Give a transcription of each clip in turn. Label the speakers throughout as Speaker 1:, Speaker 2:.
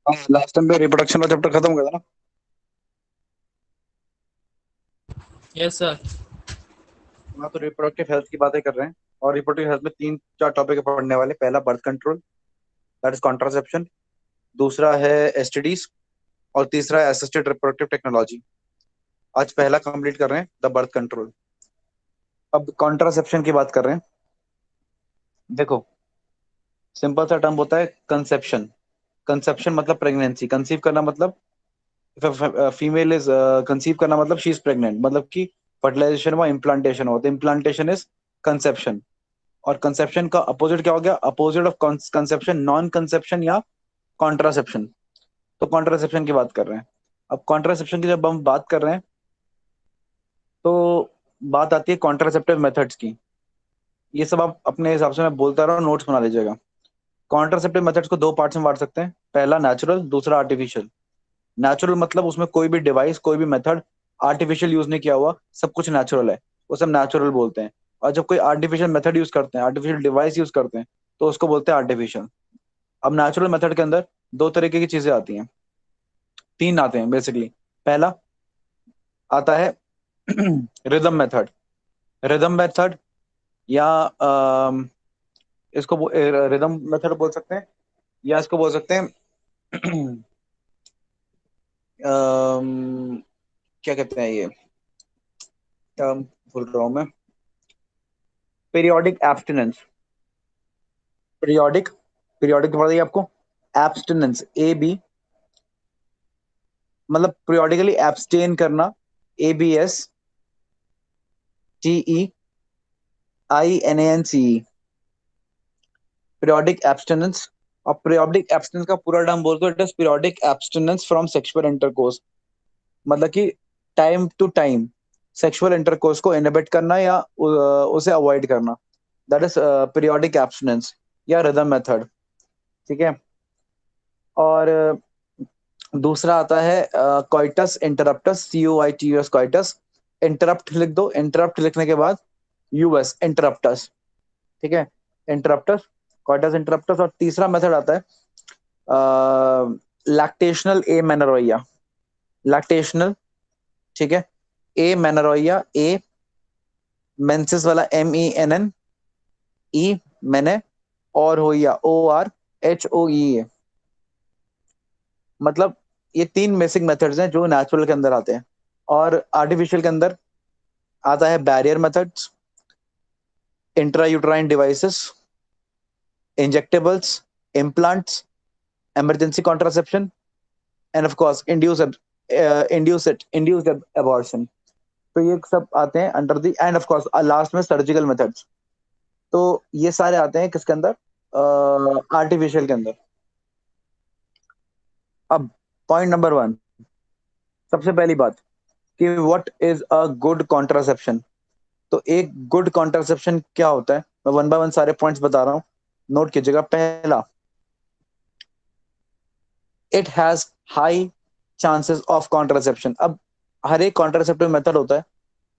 Speaker 1: हाँ, last time पे reproduction का चैप्टर खत्म हो गया था ना।
Speaker 2: Yes sir.
Speaker 1: हाँ, तो रिप्रोडक्टिव हेल्थ की बातें कर रहे हैं। और रिप्रोडक्टिव हेल्थ में तीन चार टॉपिक पढ़ने वाले। पहला birth control, that is contraception. दूसरा है एसटीडीज। और तीसरा है असिस्टेड रिप्रोडक्टिव टेक्नोलॉजी। आज पहला कंप्लीट कर रहे हैं, द बर्थ कंट्रोल। अब कॉन्ट्रासेप्शन की बात कर रहे हैं। देखो, सिंपल सा टर्म होता है कंसेप्शन। कंसेप्शन मतलब प्रेगनेंसी, कंसीव करना मतलब फीमेल इज कंसीव करना मतलब शी इज प्रेग्नेंट, मतलब कि फर्टिलाइजेशन हुआ, इम्प्लांटेशन हुआ, तो इम्प्लांटेशन इज कंसेप्शन। और कंसेप्शन का अपोजिट क्या हो गया? Opposite of conception non conception या कॉन्ट्रासेप्शन। तो कॉन्ट्रासेप्शन की बात कर रहे हैं। अब कॉन्ट्रासेप्शन की जब हम बात कर रहे हैं तो बात आती है कॉन्ट्रासेप्टिव मेथड्स की। ये सब आप अपने हिसाब से मैं बोलता रहा हूँ, नोट्स बना लीजिएगा। कॉन्ट्रासेप्टिव मेथड्स को दो पार्ट्स में बांट सकते हैं। पहला नेचुरल, दूसरा आर्टिफिशियल। नेचुरल मतलब उसमें कोई भी डिवाइस, कोई भी मेथड आर्टिफिशियल यूज नहीं किया हुआ, सब कुछ नेचुरल है, वो सब नेचुरल बोलते हैं। और जब कोई आर्टिफिशियल मेथड यूज करते हैं, आर्टिफिशियल डिवाइस यूज करते हैं, तो उसको बोलते हैं आर्टिफिशियल। अब नेचुरल मेथड के अंदर दो तरीके की चीजें आती हैं, तीन आते हैं बेसिकली। पहला आता है रिदम मेथड। रिदम मेथड या इसको रिदम मेथड बोल सकते हैं, या इसको बोल सकते हैं क्या कहते हैं ये टर्म, भूल रहा हूँ मैं। Periodic abstinence. पीरियोडिक, पीरियोडिक पता है आपको? एब्स्टिनेंस, ए बी, मतलब पीरियोडिकली एब्सटेन करना। ABSTEINANCE, periodic abstinence. और पीरियोडिक एब्सटिनेंस का पूरा नाम बोल दो, it is periodic abstinence from sexual intercourse. मतलब कि time to time sexual intercourse को इनहिबिट करना या उसे अवॉइड करना, दैट इज पीरियोडिक एब्सटिनेंस या रिदम मेथड। ठीक है। और दूसरा आता है coitus interruptus, COITUS, coitus. Interrupt लिख दो, इंटरप्ट लिखने के बाद US, इंटरप्टस। ठीक है, इंटरप्टस, कॉइटस इंटरप्टस। और तीसरा मेथड आता है लैक्टेशनल ए मेनोरॉइया। लैक्टेशनल, ठीक है, ए मेनोरॉइया, ए मेंसिस वाला MENNE, मैंने, और होइया, ORHOEA। मतलब ये तीन बेसिक मेथड्स हैं जो नेचुरल के अंदर आते हैं। और आर्टिफिशियल के अंदर आता है barrier methods, intra uterine devices, injectables, implants, emergency contraception, end of course induced abortion. तो ये सब आते हैं under the, end of course last में सर्जिकल मेथड्स। तो ये सारे आते हैं किसके अंदर? आर्टिफिशियल के अंदर। अब पॉइंट नंबर वन, सबसे पहली बात कि what is a good contraception. तो एक गुड कॉन्ट्रासेप्शन क्या होता है, मैं वन बाय वन सारे पॉइंट्स बता रहा हूँ, नोट कीजिएगा। पहला, it has high chances of contraception. अब हर एक कॉन्ट्रासेप्टिव मेथड होता है,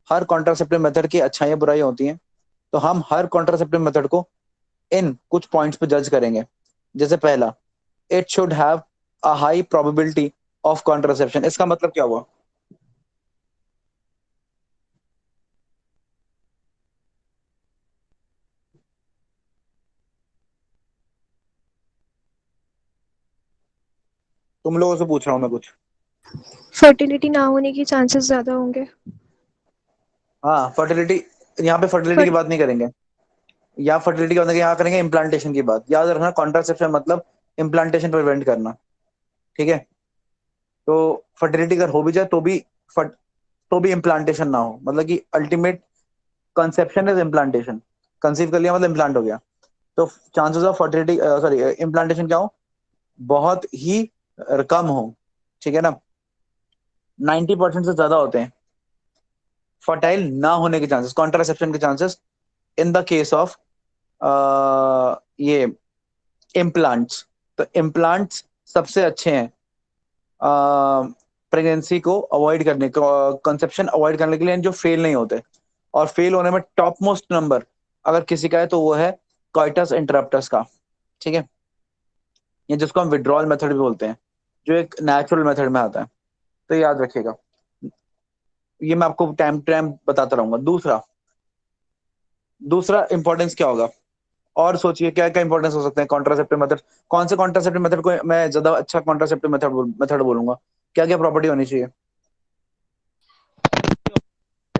Speaker 1: हर कॉन्ट्रासेप्टिव मेथड की अच्छाइयाँ बुराइयां होती हैं। तो हम हर कॉन्ट्रासेप्टिव मेथड को इन कुछ पॉइंट्स पे जज करेंगे। जैसे पहला, it should have a high probability of contraception. इसका मतलब क्या हुआ? तुम लोगों से पूछ रहा हूँ मैं कुछ।
Speaker 3: फर्टिलिटी ना होने की चांसेस ज़्यादा होंगे।
Speaker 1: हाँ, फर्टिलिटी, यहाँ पे फर्टिलिटी की
Speaker 3: फर्ट
Speaker 1: बात नहीं करेंगे। या फर्टिलिटी की बात नहीं, यहाँ करेंगे इम्प्लांटेशन की बात। याद रखना, कॉन्ट्रासेप्शन मतलब इम्प्लांटेशन प्रिवेंट करना। ठीक है। तो फर्टिलिटी अगर हो भी जाए तो भी फट तो भी इम्प्लांटेशन ना हो, मतलब कि ultimate conception is implantation. Conceive कर लिया मतलब इम्प्लांट हो गया। तो chances of fertility, sorry, implantation क्या हो? बहुत ही कम हो। ठीक है ना, 90% से ज्यादा होते हैं फर्टाइल ना होने के चांसेस, कॉन्ट्रासेप्शन के chances, in the case of ये इम्प्लांट्स। तो इम्प्लांट्स सबसे अच्छे हैं प्रेगनेंसी को अवॉइड करने को, कंसेप्शन अवॉइड करने के लिए, जो फेल नहीं होते। और फेल होने में टॉप मोस्ट नंबर अगर किसी का है तो वो है कॉइटस इंटरप्टस का। ठीक है, ये जिसको हम विड्रॉल मेथड भी बोलते हैं। जो एक नेचुरल मेथड में आता है। तो याद रखिएगा, ये मैं आपको टाइम टाइम बताता रहूंगा। दूसरा दूसरा इंपॉर्टेंस क्या होगा, और सोचिए क्या क्या इंपॉर्टेंस हो सकते हैं कॉन्ट्रासेप्टिव मेथड। कौन से कॉन्ट्रासेप्टिव मेथड को मैं ज्यादा अच्छा कॉन्ट्रासेप्टिव मेथड बोलूंगा? क्या क्या प्रॉपर्टी होनी चाहिए?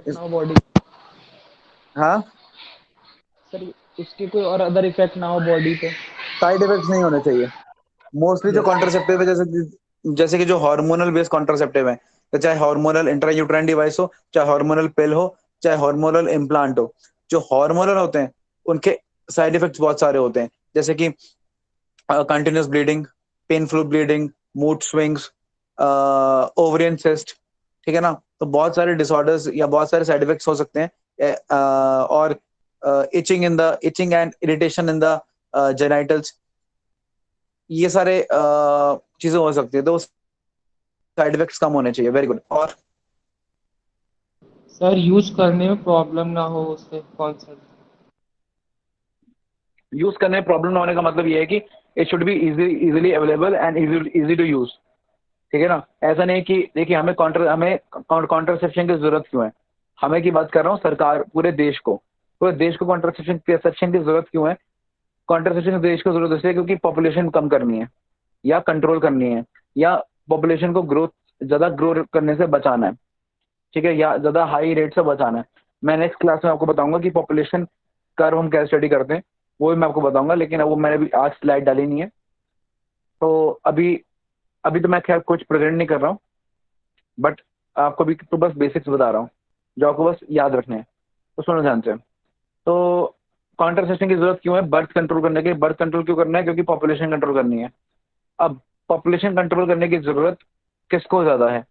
Speaker 1: इस,
Speaker 2: ना हो बॉडी।
Speaker 1: हाँ,
Speaker 2: सर इसके कोई और अदर इफेक्ट ना हो बॉडी पे।
Speaker 1: साइड इफेक्ट्स नहीं होने चाहिए। मोस्टली जो
Speaker 2: यस।
Speaker 1: कॉन्ट्रासेप्टिव है, जैसे कि जो हार्मोनल बेस्ड कॉन्ट्रासेप्टिव है, तो चाहे हार्मोनल इंट्रायूट्राइन डिवाइस हो, चाहे हार्मोनल पिल हो, चाहे हार्मोनल इम्प्लांट हो, जो हार्मोनल होते हैं उनके साइड इफेक्ट्स बहुत सारे होते हैं, जैसे कि continuous bleeding, painful bleeding, mood swings, ovarian cyst. ठीक है ना? तो बहुत सारे डिसऑर्डर्स या बहुत सारे साइड इफेक्ट्स हो सकते हैं। और etching and irritation in the genitals, ये सारे चीजें हो सकती है। तो साइड इफेक्ट्स कम होने चाहिए। Very good. और
Speaker 2: सर यूज करने में प्रॉब्लम ना हो उससे कौन सा।
Speaker 1: यूज करने में प्रॉब्लम ना होने का मतलब ये है कि it should be easily available and easy to use. ठीक है ना? ऐसा नहीं कि देखिए, हमें कॉन्ट्रासेप्शन की जरूरत क्यों है? हमें की बात कर रहा हूँ, सरकार पूरे देश को कॉन्ट्रासेप्शन की जरूरत क्यों है? कॉन्ट्रासेप्शन देश को जरूरत इसलिए क्योंकि पॉपुलेशन कम करनी है या कंट्रोल करनी है, या पॉपुलेशन को ज्यादा ग्रो करने से बचाना है। ठीक है? या ज्यादा हाई रेट से बचाना है। मैं नेक्स्ट क्लास में आपको बताऊंगा कि पॉपुलेशन कर्व हम कैसे स्टडी करते हैं, वो भी मैं आपको बताऊंगा, लेकिन वो मैंने भी आज स्लाइड डाली नहीं है। तो अभी अभी तो मैं खैर कुछ प्रेजेंट नहीं कर रहा हूँ, बट आपको भी तो बस बेसिक्स बता रहा हूँ जो आपको बस याद रखने हैं। तो सुनो ध्यान से। तो कॉन्ट्रासेप्शन की जरूरत क्यों है? बर्थ कंट्रोल करने के। बर्थ कंट्रोल क्यों करना है? क्योंकि पॉपुलेशन कंट्रोल करनी है। अब पॉपुलेशन कंट्रोल करने की जरूरत किसको ज्यादा है?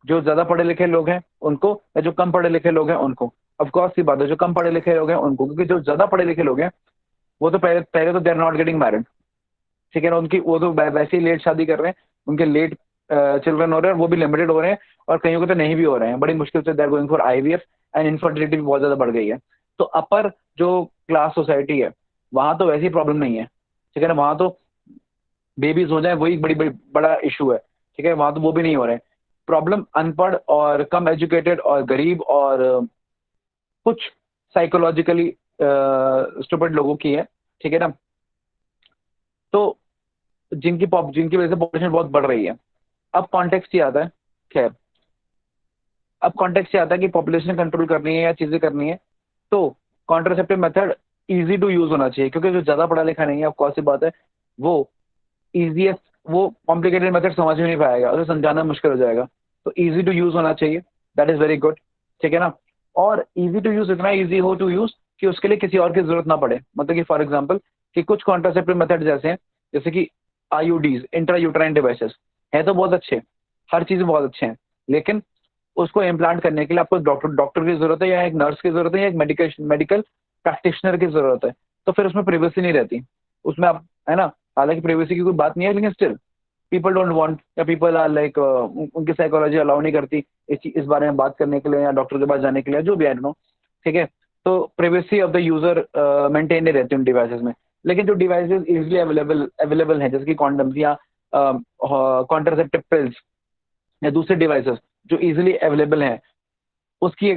Speaker 1: जो ज्यादा पढ़े लिखे लोग हैं उनको, या जो कम पढ़े लिखे लोग हैं उनको? ऑफ कोर्स सी बात है, जो कम पढ़े लिखे लोग हैं उनको, क्योंकि जो ज्यादा पढ़े लिखे लोग हैं वो तो पहले पहले तो they are not getting married. ठीक है ना? उनकी वो तो वैसे ही लेट शादी कर रहे हैं, उनके लेट चिल्ड्रन हो रहे हैं, और वो भी लिमिटेड हो रहे हैं, और कईयों के तो नहीं भी हो रहे हैं। बड़ी मुश्किल से they are going for IVF, and infertility भी बहुत ज्यादा बढ़ गई है। तो अपर जो क्लास सोसाइटी है, वहां तो वैसी प्रॉब्लम नहीं है। ठीक है ना? वहां तो बेबीज हो जाए वही बड़ा इशू है। ठीक है? वहां तो वो भी नहीं हो रहे हैं। प्रॉब्लम अनपढ़ और कम एजुकेटेड और गरीब और कुछ साइकोलॉजिकली स्टूपिड लोगों की है। ठीक है ना? तो जिनकी वजह से पॉपुलेशन बहुत बढ़ रही है। अब कॉन्टेक्स्ट ये आता है, खैर, अब कॉन्टेक्स्ट ये आता है कि पॉपुलेशन कंट्रोल करनी है या चीजें करनी है, तो contraceptive method easy to use होना चाहिए, क्योंकि जो ज्यादा पढ़ा लिखा नहीं है, कौन सी बात है, वो इजीएस्ट वो कॉम्प्लिकेटेड मेथड समझ में नहीं पाएगा, उसे समझाना मुश्किल हो जाएगा। तो इजी टू यूज होना चाहिए। That is very good. ठीक है ना? और इजी टू यूज, इतना इजी हो टू यूज कि उसके लिए किसी और की जरूरत ना पड़े। मतलब कि फॉर एग्जाम्पल, कि कुछ कॉन्ट्रासेप्टिव मेथड जैसे हैं, जैसे कि आईयूडीज, इंट्रा यूट्राइन डिवाइसेस, है तो बहुत अच्छे, हर चीज बहुत अच्छे हैं, लेकिन उसको इम्प्लांट करने के लिए आपको डॉक्टर की जरूरत है, या एक नर्स की जरूरत है, या एक मेडिकल प्रैक्टिशनर की जरूरत है। तो फिर उसमें प्रिवेसी नहीं रहती उसमें, आप, है ना? हालांकि प्रिवेसी की कोई बात नहीं है, लेकिन स्टिल पीपल डोंट वांट, या पीपल आर लाइक, उनकी साइकोलॉजी अलाउ नहीं करती इस बारे में बात करने के लिए, या डॉक्टर के पास जाने के लिए, जो भी, आई डोंट नो। ठीक है? तो privacy of the user maintain नहीं रहती उन डिवाइसेस में। लेकिन जो डिवाइसेस इजिली अवेलेबल है, जैसे कि कॉन्डम्स या कॉन्ट्रासेप्टिव पिल्स या दूसरे डिवाइसेस जो इजिली अवेलेबल हैं, उसकी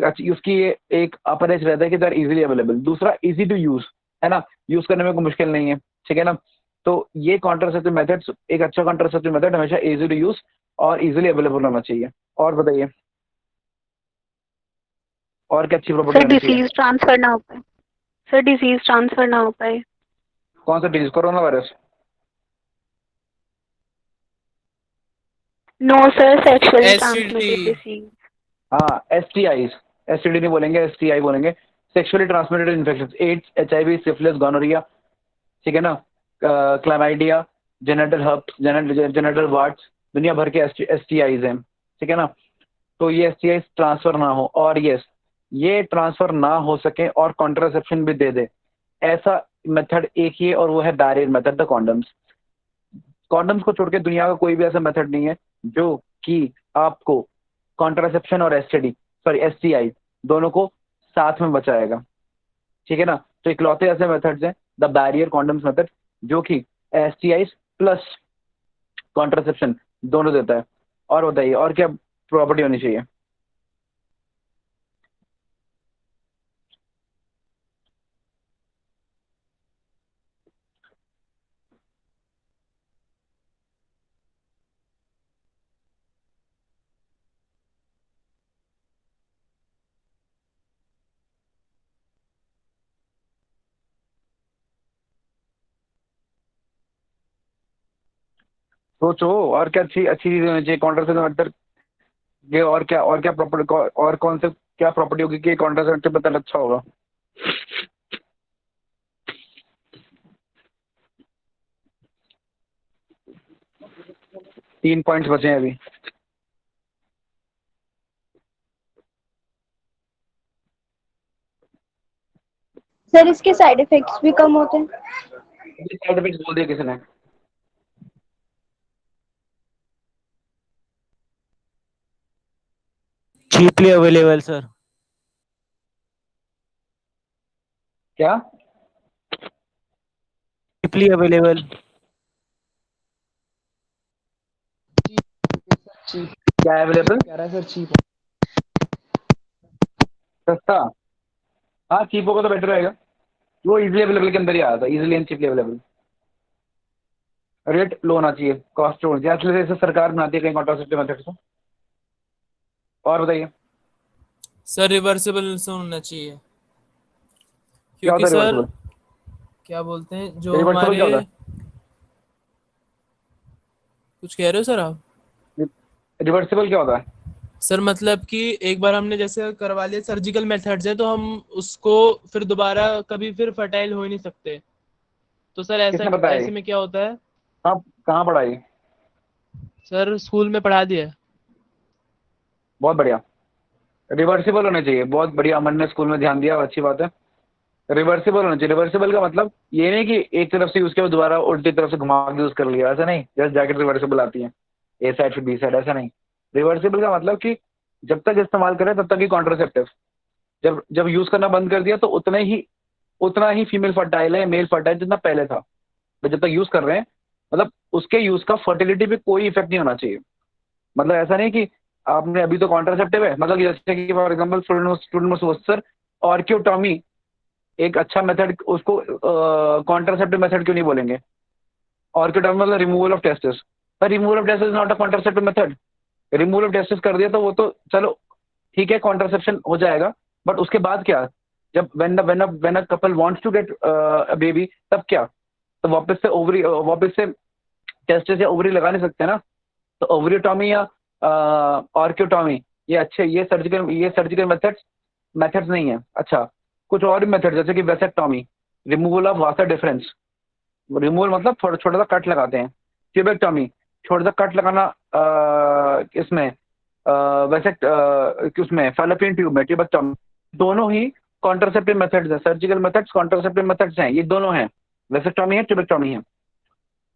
Speaker 1: एक अपर एज रहता है कि दे आर इजिली अवेलेबल। दूसरा, इजी टू यूज, है ना? यूज करने में कोई मुश्किल नहीं है। ठीक है ना? तो ये कॉन्ट्रासेप्टिव मेथड्स, एक अच्छा कॉन्ट्रासेप्टिव मेथड हमेशा इजी टू यूज और इजिली अवेलेबल होना चाहिए। और बताइए, और क्या अच्छी प्रॉपर्टी
Speaker 4: सर
Speaker 1: होनी चाहिए?
Speaker 4: डिसीज ट्रांसफर ना हो पाए। सर डिसीज ट्रांसफर ना हो पाए।
Speaker 1: कौन सा disease? Corona virus?
Speaker 4: No sir, sexually
Speaker 2: STD.
Speaker 4: Transmitted disease.
Speaker 1: हाँ, एसटीआईज। एसटीडी नहीं बोलेंगे, एसटीआई बोलेंगे, sexually transmitted infection, AIDS, HIV, syphilis, gonorrhoea. ठीक है ना? Chlamydia, genital herpes, genital warts, दुनिया भर के एसटीआईज हैं। ठीक है ना? तो ये एसटीआई ट्रांसफर ना हो, और यस, ये ट्रांसफर ना हो सके और कॉन्ट्रासेप्शन भी दे दे, ऐसा मेथड एक ही है, और वो है barrier method, the condoms. Condoms को छोड़ के दुनिया का कोई भी ऐसा मेथड नहीं है जो कि आपको कॉन्ट्रासेप्शन और एसटीडी, सॉरी एसटीआई, दोनों को साथ में बचाएगा। ठीक है ना? तो इकलौते ऐसे मेथड्स हैं, द बैरियर कॉन्डम्स मेथड, जो कि एसटीआई प्लस कॉन्ट्रासेप्शन दोनों देता है। और बताइए और क्या प्रॉपर्टी होनी चाहिए? सोचो और क्या अच्छी अच्छी चीज होनी चाहिए कॉन्ट्रासेप्टिव मेथड ये। और क्या प्रॉपर्टी और कौन से क्या प्रॉपर्टी होगी कि कॉन्ट्रासेप्टिव मेथड अच्छा होगा? 3 पॉइंट्स बचे हैं अभी।
Speaker 5: सर इसके साइड इफेक्ट्स भी कम होते हैं।
Speaker 1: साइड इफेक्ट्स बोल दिया किसी ने?
Speaker 6: Cheaply available sir.
Speaker 1: क्या
Speaker 6: चीपली अवेलेबल।
Speaker 2: चीप
Speaker 1: क्या अवेलेबल?
Speaker 2: कह रहा है सर, चीप।
Speaker 1: सस्ता? हाँ चीप होगा तो बेटर रहेगा। वो इजीली अवेलेबल के अंदर ही आया था, easily and cheaply available. Rate low होना चाहिए, कॉस्ट होना चाहिए, इसलिए जैसे सरकार बनाती है कहीं कॉन्ट्रासेप्टिव मेथड से। और बताइए
Speaker 7: सर रिवर्सिबल से होना चाहिए,
Speaker 1: क्या
Speaker 7: क्योंकि
Speaker 1: होता है
Speaker 7: सर
Speaker 1: रिवर्सिबल?
Speaker 7: क्या बोलते हैं जो
Speaker 1: रिवर्सिबल
Speaker 7: हमारे,
Speaker 1: क्या होता
Speaker 7: कुछ कह रहे हो सर आप?
Speaker 1: है? रिवर्सिबल क्या होता है?
Speaker 7: सर मतलब कि एक बार हमने जैसे करवा लिया, सर्जिकल मेथड्स है तो हम उसको फिर दोबारा कभी फिर फर्टाइल हो ही नहीं सकते। तो सर ऐसा
Speaker 1: किसने बताया ये?
Speaker 7: ऐसे में क्या होता है?
Speaker 1: कहाँ कहाँ पढ़ा ये?
Speaker 7: सर स्कूल में पढ़ा दिया है।
Speaker 1: बहुत बढ़िया। रिवर्सिबल होने चाहिए, बहुत बढ़िया, अमन ने स्कूल में ध्यान दिया, अच्छी बात है। रिवर्सिबल होना चाहिए। रिवर्सिबल का मतलब ये नहीं कि एक तरफ से यूज किया दोबारा उल्टी तरफ से घुमा के यूज कर लिया, ऐसा नहीं। जैसे जैकेट रिवर्सिबल आती है, ए साइड फिर बी साइड, ऐसा नहीं। रिवर्सिबल का मतलब कि जब तक इस्तेमाल करें तब तक ही कॉन्ट्रासेप्टिव, जब जब यूज करना बंद कर दिया तो उतना ही फीमेल फर्टाइल है, मेल फर्टाइल जितना पहले था। तो जब तक यूज कर रहे हैं मतलब उसके यूज का फर्टिलिटी पे कोई इफेक्ट नहीं होना चाहिए। मतलब ऐसा नहीं कि आपने अभी तो कॉन्ट्रासेप्टिव है, मतलब कि जैसे कि फॉर एग्जाम्पल स्टूडेंट सर ऑर्क्योटॉमी एक अच्छा मेथड, उसको कॉन्ट्रासेप्टिव मेथड क्यों नहीं बोलेंगे? ऑर्क्योटॉमी मतलब रिमूवल ऑफ टेस्टिस। पर removal of testis not a contraceptive method. Removal of testis कर दिया तो वो तो चलो ठीक है, कॉन्ट्रासेप्शन हो जाएगा, बट उसके बाद क्या? जब when a couple wants to get a baby तब क्या? तो वापस से टेस्टिस या ओवरी लगा नहीं सकते ना। तो ओवरियोटॉमी या ऑर्क्योटॉमी ये सर्जिकल मेथड्स नहीं है। अच्छा, कुछ और भी मेथड जैसे कि vasectomy, removal of Vasa difference. Removal मतलब थोड़ा छोटा सा कट लगाते हैं। ट्यूबेक्टॉमी, छोटा सा कट लगाना इसमें वेसेक्ट उसमें फैलोपियन ट्यूब में, ट्यूबेक्टॉमी। दोनों ही कॉन्ट्रासेप्टिव मेथड्स हैं, सर्जिकल मेथड्स कॉन्ट्रासेप्टिव मेथड्स हैं, ये दोनों हैं। वेसेक्टॉमी है, ट्यूबेक्टॉमी है।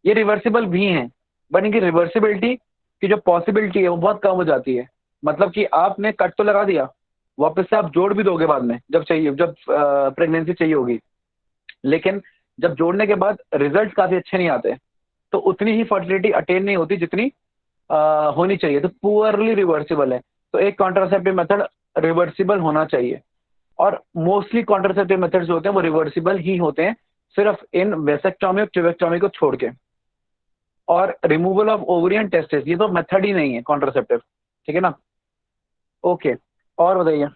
Speaker 1: ये रिवर्सिबल भी हैं, बट इनकी रिवर्सिबिलिटी की जो पॉसिबिलिटी है वो बहुत कम हो जाती है। मतलब कि आपने कट तो लगा दिया, वापस से आप जोड़ भी दोगे बाद में जब चाहिए, जब प्रेगनेंसी चाहिए होगी, लेकिन जब जोड़ने के बाद रिजल्ट काफी अच्छे नहीं आते, तो उतनी ही फर्टिलिटी अटेन नहीं होती जितनी होनी चाहिए, तो पुअरली रिवर्सिबल है। तो एक कॉन्ट्रासेप्टिव मेथड रिवर्सिबल होना चाहिए, और मोस्टली कॉन्ट्रासेप्टिव मेथड्स जो होते हैं वो रिवर्सिबल ही होते हैं, सिर्फ इन वेसेक्टॉमी और ट्यूबेक्टॉमी को छोड़ के। और रिमूवल ऑफ ओवरियन टेस्टिस ये तो मेथड ही नहीं है कॉन्ट्रासेप्टिव, ठीक है ना? ओके, और बताइए।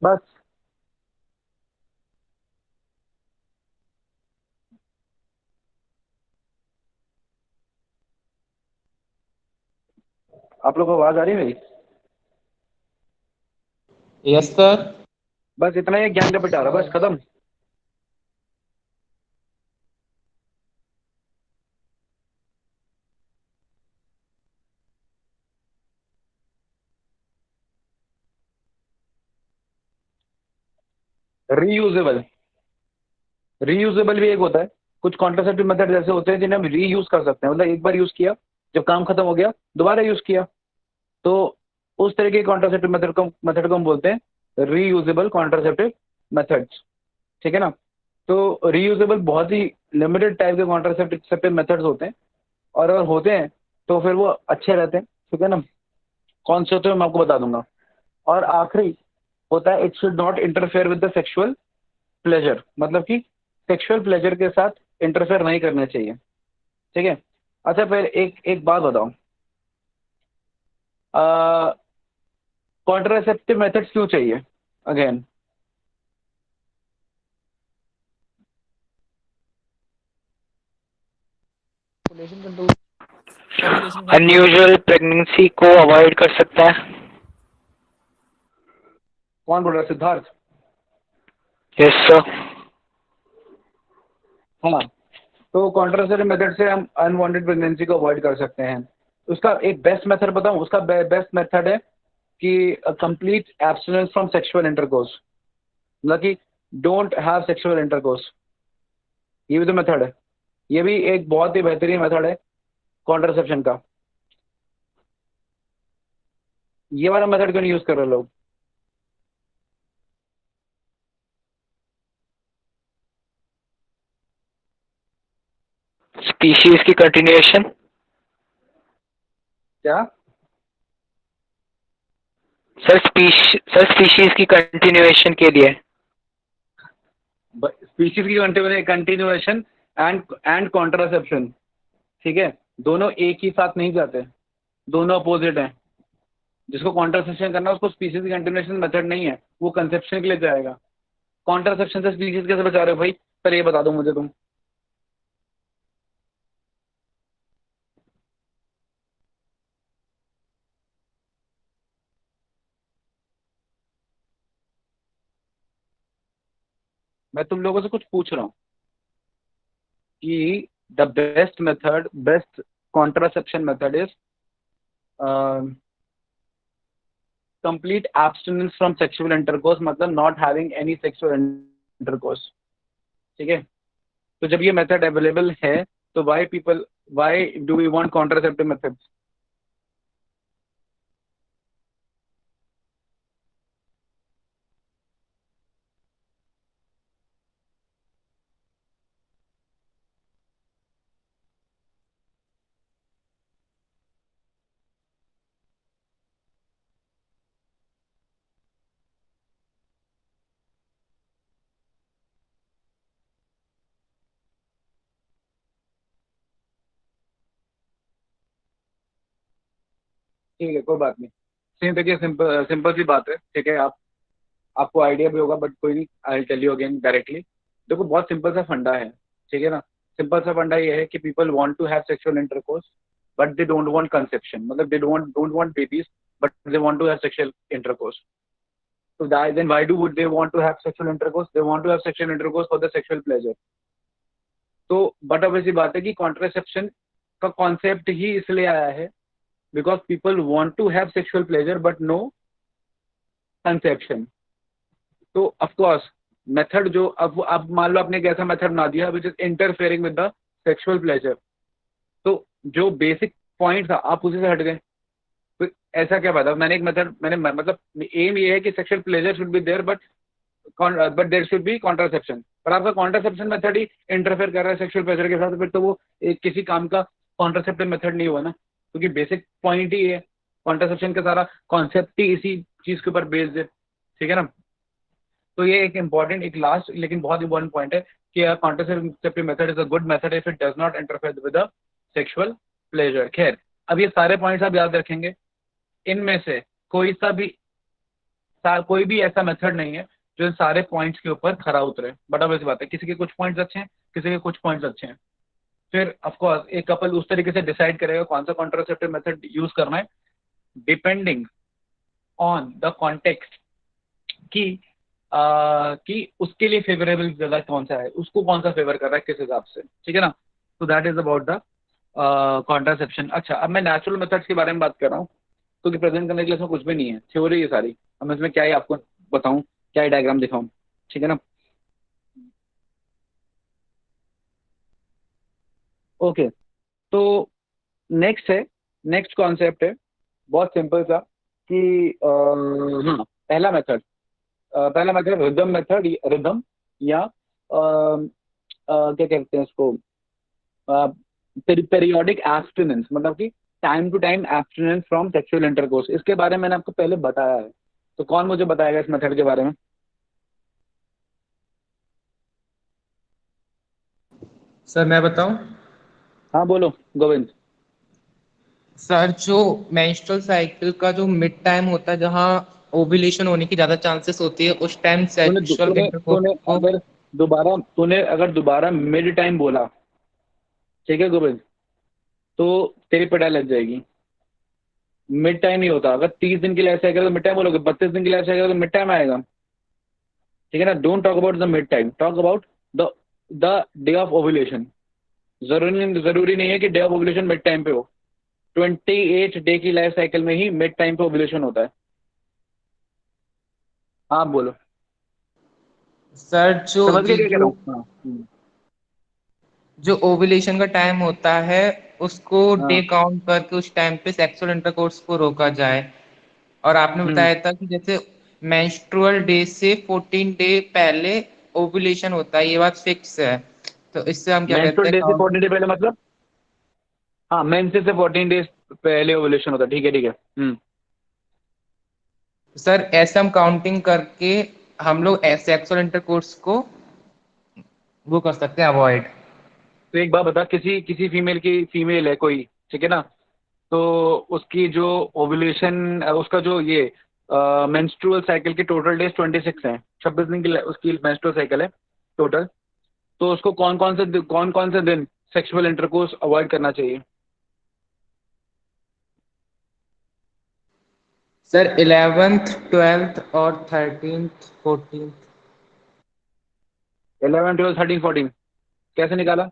Speaker 1: बस आप लोग को आवाज आ रही है मेरी?
Speaker 8: Yes sir.
Speaker 1: बस इतना ही ज्ञान का पिटारा, बस खत्म। रीयूजेबल, रीयूजेबल भी एक होता है। कुछ कॉन्ट्रासेप्टिव मेथड जैसे होते हैं जिन्हें हम रीयूज कर सकते हैं, मतलब एक बार यूज किया, जब काम खत्म हो गया दोबारा यूज किया, तो उस तरह के कॉन्ट्रासेप्टिव मेथड को हम बोलते हैं रीयूजेबल कॉन्ट्रासेप्टिव मेथड्स, ठीक है ना। तो रीयूजेबल बहुत ही लिमिटेड टाइप के कॉन्ट्रासेप्टिव मेथड्स होते हैं, और अगर होते हैं तो फिर वो अच्छे रहते हैं, ठीक है ना। कौन से होते हैं मैं आपको बता दूंगा। और आखिरी होता है it should not interfere with the sexual pleasure, मतलब कि सेक्सुअल प्लेजर के साथ इंटरफेयर नहीं करना चाहिए, ठीक है। अच्छा फिर एक बात बताओ, कॉन्ट्रासेप्टिव मेथड्स क्यों चाहिए again?
Speaker 2: Population control,
Speaker 6: unusual pregnancy को अवॉइड कर सकता है।
Speaker 1: कौन बोल रहा है? सिद्धार्थ?
Speaker 6: Yes sir.
Speaker 1: हाँ, तो कॉन्ट्रासेप्टिव मेथड से हम अनवांटेड प्रेगनेंसी को अवॉइड कर सकते हैं। उसका एक बेस्ट मेथड बताऊं, उसका बेस्ट मेथड है कि complete abstinence from sexual intercourse, मतलब कि डोंट हैव सेक्सुअल इंटरकोर्स। ये भी तो मेथड है, ये भी एक बहुत ही बेहतरीन मेथड है कॉन्ट्रासेप्शन का। ये वाला मेथड क्यों नहीं यूज कर रहे लोग?
Speaker 6: स्पीशीज की कंटिन्यूएशन।
Speaker 1: क्या?
Speaker 6: सर स्पीशीज की कंटिन्यूएशन के लिए।
Speaker 1: स्पीशीज की कंटिन्यूएशन एंड कॉन्ट्रासेप्शन, ठीक है, दोनों एक ही साथ नहीं जाते, दोनों अपोजिट हैं। जिसको कॉन्ट्रासेप्शन करना है उसको स्पीशीज की कंटिन्यूएशन मेथड नहीं है, वो कंसेप्शन के लिए जाएगा। कॉन्ट्रासेप्शन से स्पीशीज कैसे बचा रहे हो भाई? पहले ये बता दो मुझे तुम। मैं तुम लोगों से कुछ पूछ रहा हूँ कि the best contraception method is complete abstinence from sexual intercourse, मतलब not having any sexual intercourse, ठीक है। तो जब ये मेथड अवेलेबल है तो why do we want contraceptive methods? ठीक है, कोई बात नहीं। सेम देखिए, सिंपल सिंपल सी बात है, ठीक है। आपको आइडिया भी होगा, बट कोई नहीं, I tell you again directly. देखो, बहुत सिंपल सा फंडा है, ठीक है ना। सिंपल सा फंडा ये है कि people want to have sexual intercourse but they don't want conception, मतलब they don't want babies but they want to have sexual intercourse. So then why would they want to have sexual intercourse? They want to have sexual intercourse for the sexual pleasure. तो but अब ऐसी बात है कि contraception का concept ही इसलिए आया है because people want to have sexual pleasure but no conception. तो ऑफकोर्स मेथड जो अब मान लो आपने एक ऐसा मेथड बना दिया which is interfering with the sexual pleasure, तो जो बेसिक पॉइंट था आप उसी से हट गए। तो ऐसा क्या बात है? मैंने एक मेथड मतलब एम ये है कि sexual pleasure should be there but there should be contraception, पर आपका कॉन्ट्रासेप्शन मेथड ही इंटरफेयर कर रहा है सेक्सुअल प्लेजर के साथ, फिर तो वो किसी काम का कॉन्ट्रासेप्टिव मेथड नहीं हुआ ना, क्योंकि बेसिक पॉइंट ही है कॉन्ट्रासेप्शन का, सारा कॉन्सेप्ट ही इसी चीज के ऊपर बेस्ड है, ठीक है ना। तो ये एक इंपॉर्टेंट, एक लास्ट लेकिन बहुत इंपॉर्टेंट पॉइंट है कि contraceptive method is a good method if it does not interfere with the sexual pleasure. खैर, अब ये सारे पॉइंट्स आप याद रखेंगे, इनमें से कोई भी ऐसा मेथड नहीं है जो इन सारे पॉइंट्स के ऊपर खरा उतरे। बट अब ऐसी बात है, किसी के कुछ पॉइंट्स अच्छे हैं, किसी के कुछ पॉइंट्स अच्छे हैं। फिर ऑफकोर्स एक कपल उस तरीके से डिसाइड करेगा कौन सा कॉन्ट्रासेप्टिव मेथड यूज करना है, डिपेंडिंग ऑन द कॉन्टेक्स्ट कि उसके लिए फेवरेबल ज्यादा कौन सा है, उसको कौन सा फेवर कर रहा है किस हिसाब से, ठीक है ना। तो that is about the contraception. अच्छा, अब मैं नेचुरल मेथड्स के बारे में बात कर रहा हूँ, क्योंकि प्रेजेंट करने के लिए इसमें कुछ भी नहीं है, थ्योरी है सारी। अब मैं इसमें क्या ही आपको बताऊं, क्या ही डायग्राम दिखाऊं। ठीक है ना। ओके, तो नेक्स्ट कॉन्सेप्ट है बहुत सिंपल सा कि हाँ, पहला मेथड रिदम या क्या कहते हैं इसको, पेरियोडिक एब्स्टिनेंस, मतलब कि time to time abstinence from sexual intercourse. इसके बारे में मैंने आपको पहले बताया है, तो कौन मुझे बताएगा इस मेथड के बारे में?
Speaker 8: सर मैं बताऊं?
Speaker 1: हाँ बोलो गोविंद।
Speaker 8: सर जो मेंस्ट्रुअल साइकिल का जो मिड टाइम होता है, जहाँ ओव्यूलेशन होने की ज्यादा चांसेस होती है, उस टाइम
Speaker 1: तूने
Speaker 8: सेक्सुअल
Speaker 1: तूने
Speaker 8: इंटरकोर्स
Speaker 1: तूने
Speaker 8: को।
Speaker 1: अगर दोबारा मिड टाइम बोला, ठीक है गोविंद, तो तेरी पिटाई लग जाएगी। मिड टाइम ही होता, अगर 30 दिन की लाइफ साइकिल तो मिड टाइम बोलोगे, 32 दिन की लाइफ साइकिल तो मिड टाइम आएगा। ठीक है ना, don't talk about the mid time, talk about the the day of ovulation. जरूरी नहीं है कि day of ovulation mid time पे हो। 28 डे की लाइफ साइकिल में ही मिड टाइम पे ओव्यूलेशन होता है। हाँ बोलो।
Speaker 8: सर जो
Speaker 1: समझ गए
Speaker 8: जो
Speaker 1: क्या कह रहा
Speaker 8: जो
Speaker 1: हूँ? हाँ
Speaker 8: जो ओव्यूलेशन का टाइम होता है, उसको डे
Speaker 1: हाँ।
Speaker 8: काउंट करके उस टाइम पे सेक्सुअल इंटरकोर्स को रोका जाए। और आपने
Speaker 1: हम्म।
Speaker 8: बताया था कि जैसे मेंस्ट्रुअल डे से 14 डे पहले ओव्यूलेशन होता है, ये बात फिक्स है। तो इससे हम क्या कहते
Speaker 1: मेंस्ट्रुअल
Speaker 8: हैं,
Speaker 1: डे से
Speaker 8: काउंटिंग।
Speaker 1: 14 डे पहले मतलब? हाँ, मेंसेस से 14 डेज पहले ओव्यूलेशन होता है। ठीक है ठीक है।
Speaker 8: सर ऐसे हम काउंटिंग करके हम लोग सेक्सुअल इंटरकोर्स को वो कर सकते हैं, अवॉइड।
Speaker 1: तो एक बात बता, किसी किसी फीमेल है कोई, ठीक है ना, तो उसकी जो ओव्यूलेशन, उसका जो ये मेंस्ट्रुअल साइकिल के टोटल डेज 26 हैं, 26 दिन की उसकी मेंस्ट्रुअल साइकिल है टोटल। तो उसको कौन कौन से दिन सेक्सुअल इंटरकोर्स अवॉइड करना चाहिए?
Speaker 8: सर 11th 12th और 13th 14th।
Speaker 1: 11, 12, 13, 14 कैसे निकाला?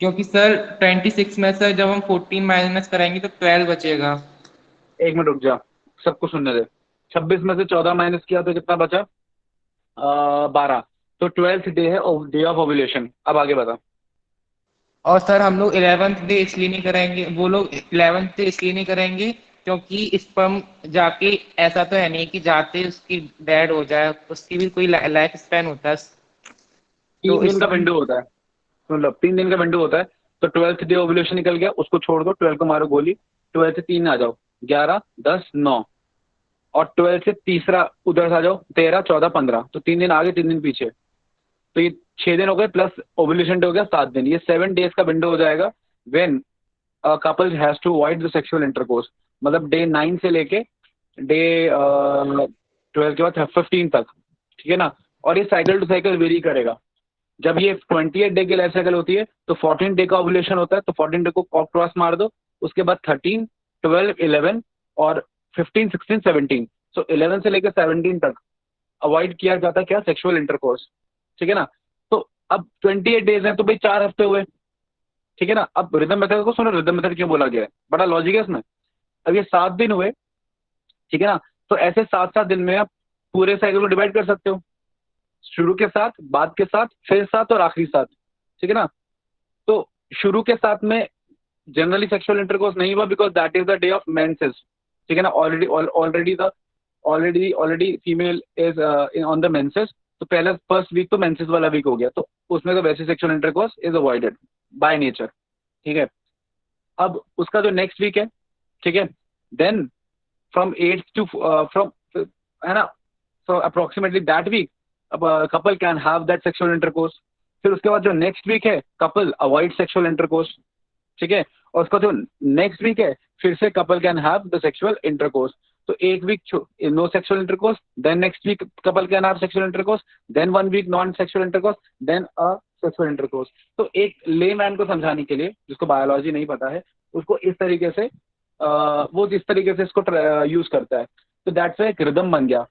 Speaker 8: क्योंकि सर 26 में से जब हम 14 माइनस कराएंगे तो 12 बचेगा।
Speaker 1: एक मिनट रुक जा, सबको सुनने दे। 26 में से 14 माइनस किया तो कितना बचा? 12। तो 12th डे है डे ऑफ ओव्यूलेशन। अब आगे बता।
Speaker 8: और सर हम लोग 11th डे इसलिए नहीं कराएंगे, वो लोग 11th डे इसलिए नहीं करेंगे क्योंकि स्पर्म जाके ऐसा तो है नहीं कि जाते उसकी डेड हो जाए, उसकी भी कोई लाइफ स्पैन होता है। तो
Speaker 1: 3 दिन का
Speaker 8: इसलिए
Speaker 1: विंडो होता है, मतलब 3 दिन का विंडो होता है। तो 12th डे ओव्यूलेशन निकल गया, उसको छोड़ दो, 12 को मारो गोली। 12 से 3 आ जाओ, 11, 10, 9। और 12 से तीसरा उधर से आ जाओ, 13, 14, 15। तो 3 दिन आगे 3 दिन पीछे, तो ये 6 दिन हो गए, प्लस ओव्यूलेशन डे हो गया 7 दिन। ये 7 डेज का विंडो हो जाएगा when couple has to avoid the sexual intercourse. मतलब डे 9 से लेके डे 12 के बाद 15 तक। ठीक है ना। और ये साइकिल टू साइकिल वेरी करेगा। जब ये 28 डे की लाइफ साइकिल होती है तो 14 डे का ओव्यूलेशन होता है, तो 14 डे को क्रॉस मार दो। उसके बाद 13, 12, 11 और 15, 16, 17। सो 11 से लेकर 17 तक अवॉइड किया जाता है क्या? Sexual intercourse. ठीक है ना। तो अब 28 डेज हैं, तो भाई 4 हफ्ते हुए। ठीक है ना। अब रिदम मेथड को सुनो, रिदम मेथड क्यों बोला गया है, बड़ा लॉजिक है इसमें। अब ये 7 दिन हुए, ठीक है ना, तो ऐसे 7-7 दिन में आप पूरे साइकिल को डिवाइड कर सकते हो, शुरू के साथ, बाद के साथ, फिर साथ और आखिरी साथ। ठीक है ना। तो शुरू के साथ में जनरली सेक्सुअल इंटरकोर्स नहीं हुआ because that is the day of menses. ठीक है ना। Already female is on the menses, तो पहला फर्स्ट वीक तो मेंसेस वाला वीक हो गया, तो उसमें तो वैसे sexual intercourse is avoided by nature. ठीक है। अब उसका जो नेक्स्ट वीक है, ठीक है, देन फ्रॉम 8 टू फ्रॉम, है ना, सो अप्रोक्सीमेटली दैट वीक अब couple can have that sexual intercourse. फिर उसके बाद जो नेक्स्ट वीक है, कपल अवॉइड सेक्सुअल इंटरकोर्स। ठीक है। और उसका जो नेक्स्ट वीक है, फिर से couple can have the sexual intercourse. तो एक week no sexual intercourse, then next week couple can have sexual intercourse, then 1 week non sexual intercourse, then a sexual intercourse. तो एक लेमैन को समझाने के लिए, जिसको बायोलॉजी नहीं पता है, उसको इस तरीके से वो जिस तरीके से इसको यूज करता है, तो दैट्स एक रिदम बन गया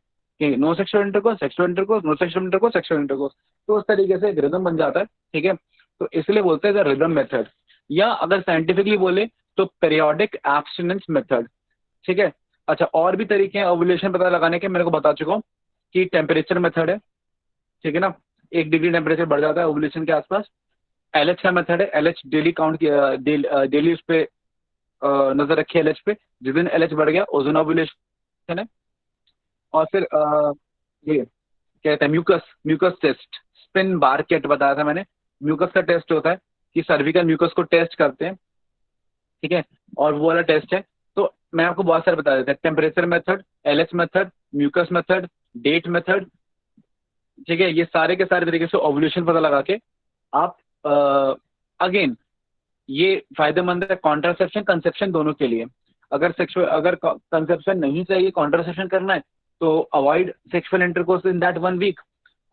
Speaker 1: कि no sexual intercourse, sexual intercourse, no sexual intercourse, sexual intercourse. तो उस तरीके से एक रिदम बन जाता है। ठीक है। तो इसलिए बोलते हैं रिदम मेथड, या अगर साइंटिफिकली बोले तो पेरियोडिक एब्स्टिनेंस मेथड। ठीक है। अच्छा, और भी तरीके हैं ओव्यूलेशन पता लगाने के, मेरे को बता चुका हूँ। कि टेम्परेचर मेथड है, ठीक है ना, 1 डिग्री टेम्परेचर बढ़ जाता है ओवुलेशन के आसपास। LH का मेथड है, LH डेली काउंट किया, डेली उस पे नजर रखिए LH पे, जिस दिन LH बढ़ गया उस दिन ओवुलेशन है। और फिर ये क्या कहते हैं, म्यूकस टेस्ट, स्पिन बारकेट बताया था मैंने। म्यूकस का टेस्ट होता है कि सर्विकल म्यूकस को टेस्ट करते हैं, ठीक है, और वो वाला टेस्ट है। तो मैं आपको बहुत सारे बता देता हूँ, temperature method, LH method, mucus method, date method, ठीक है, ये सारे के सारे तरीके से ओवुलेशन पता लगा के आप अगेन ये फायदेमंद है कॉन्ट्रासेप्शन कंसेप्शन दोनों के लिए। अगर कंसेप्शन नहीं चाहिए, कॉन्ट्रासेप्शन करना है, तो avoid sexual intercourse in that 1 week.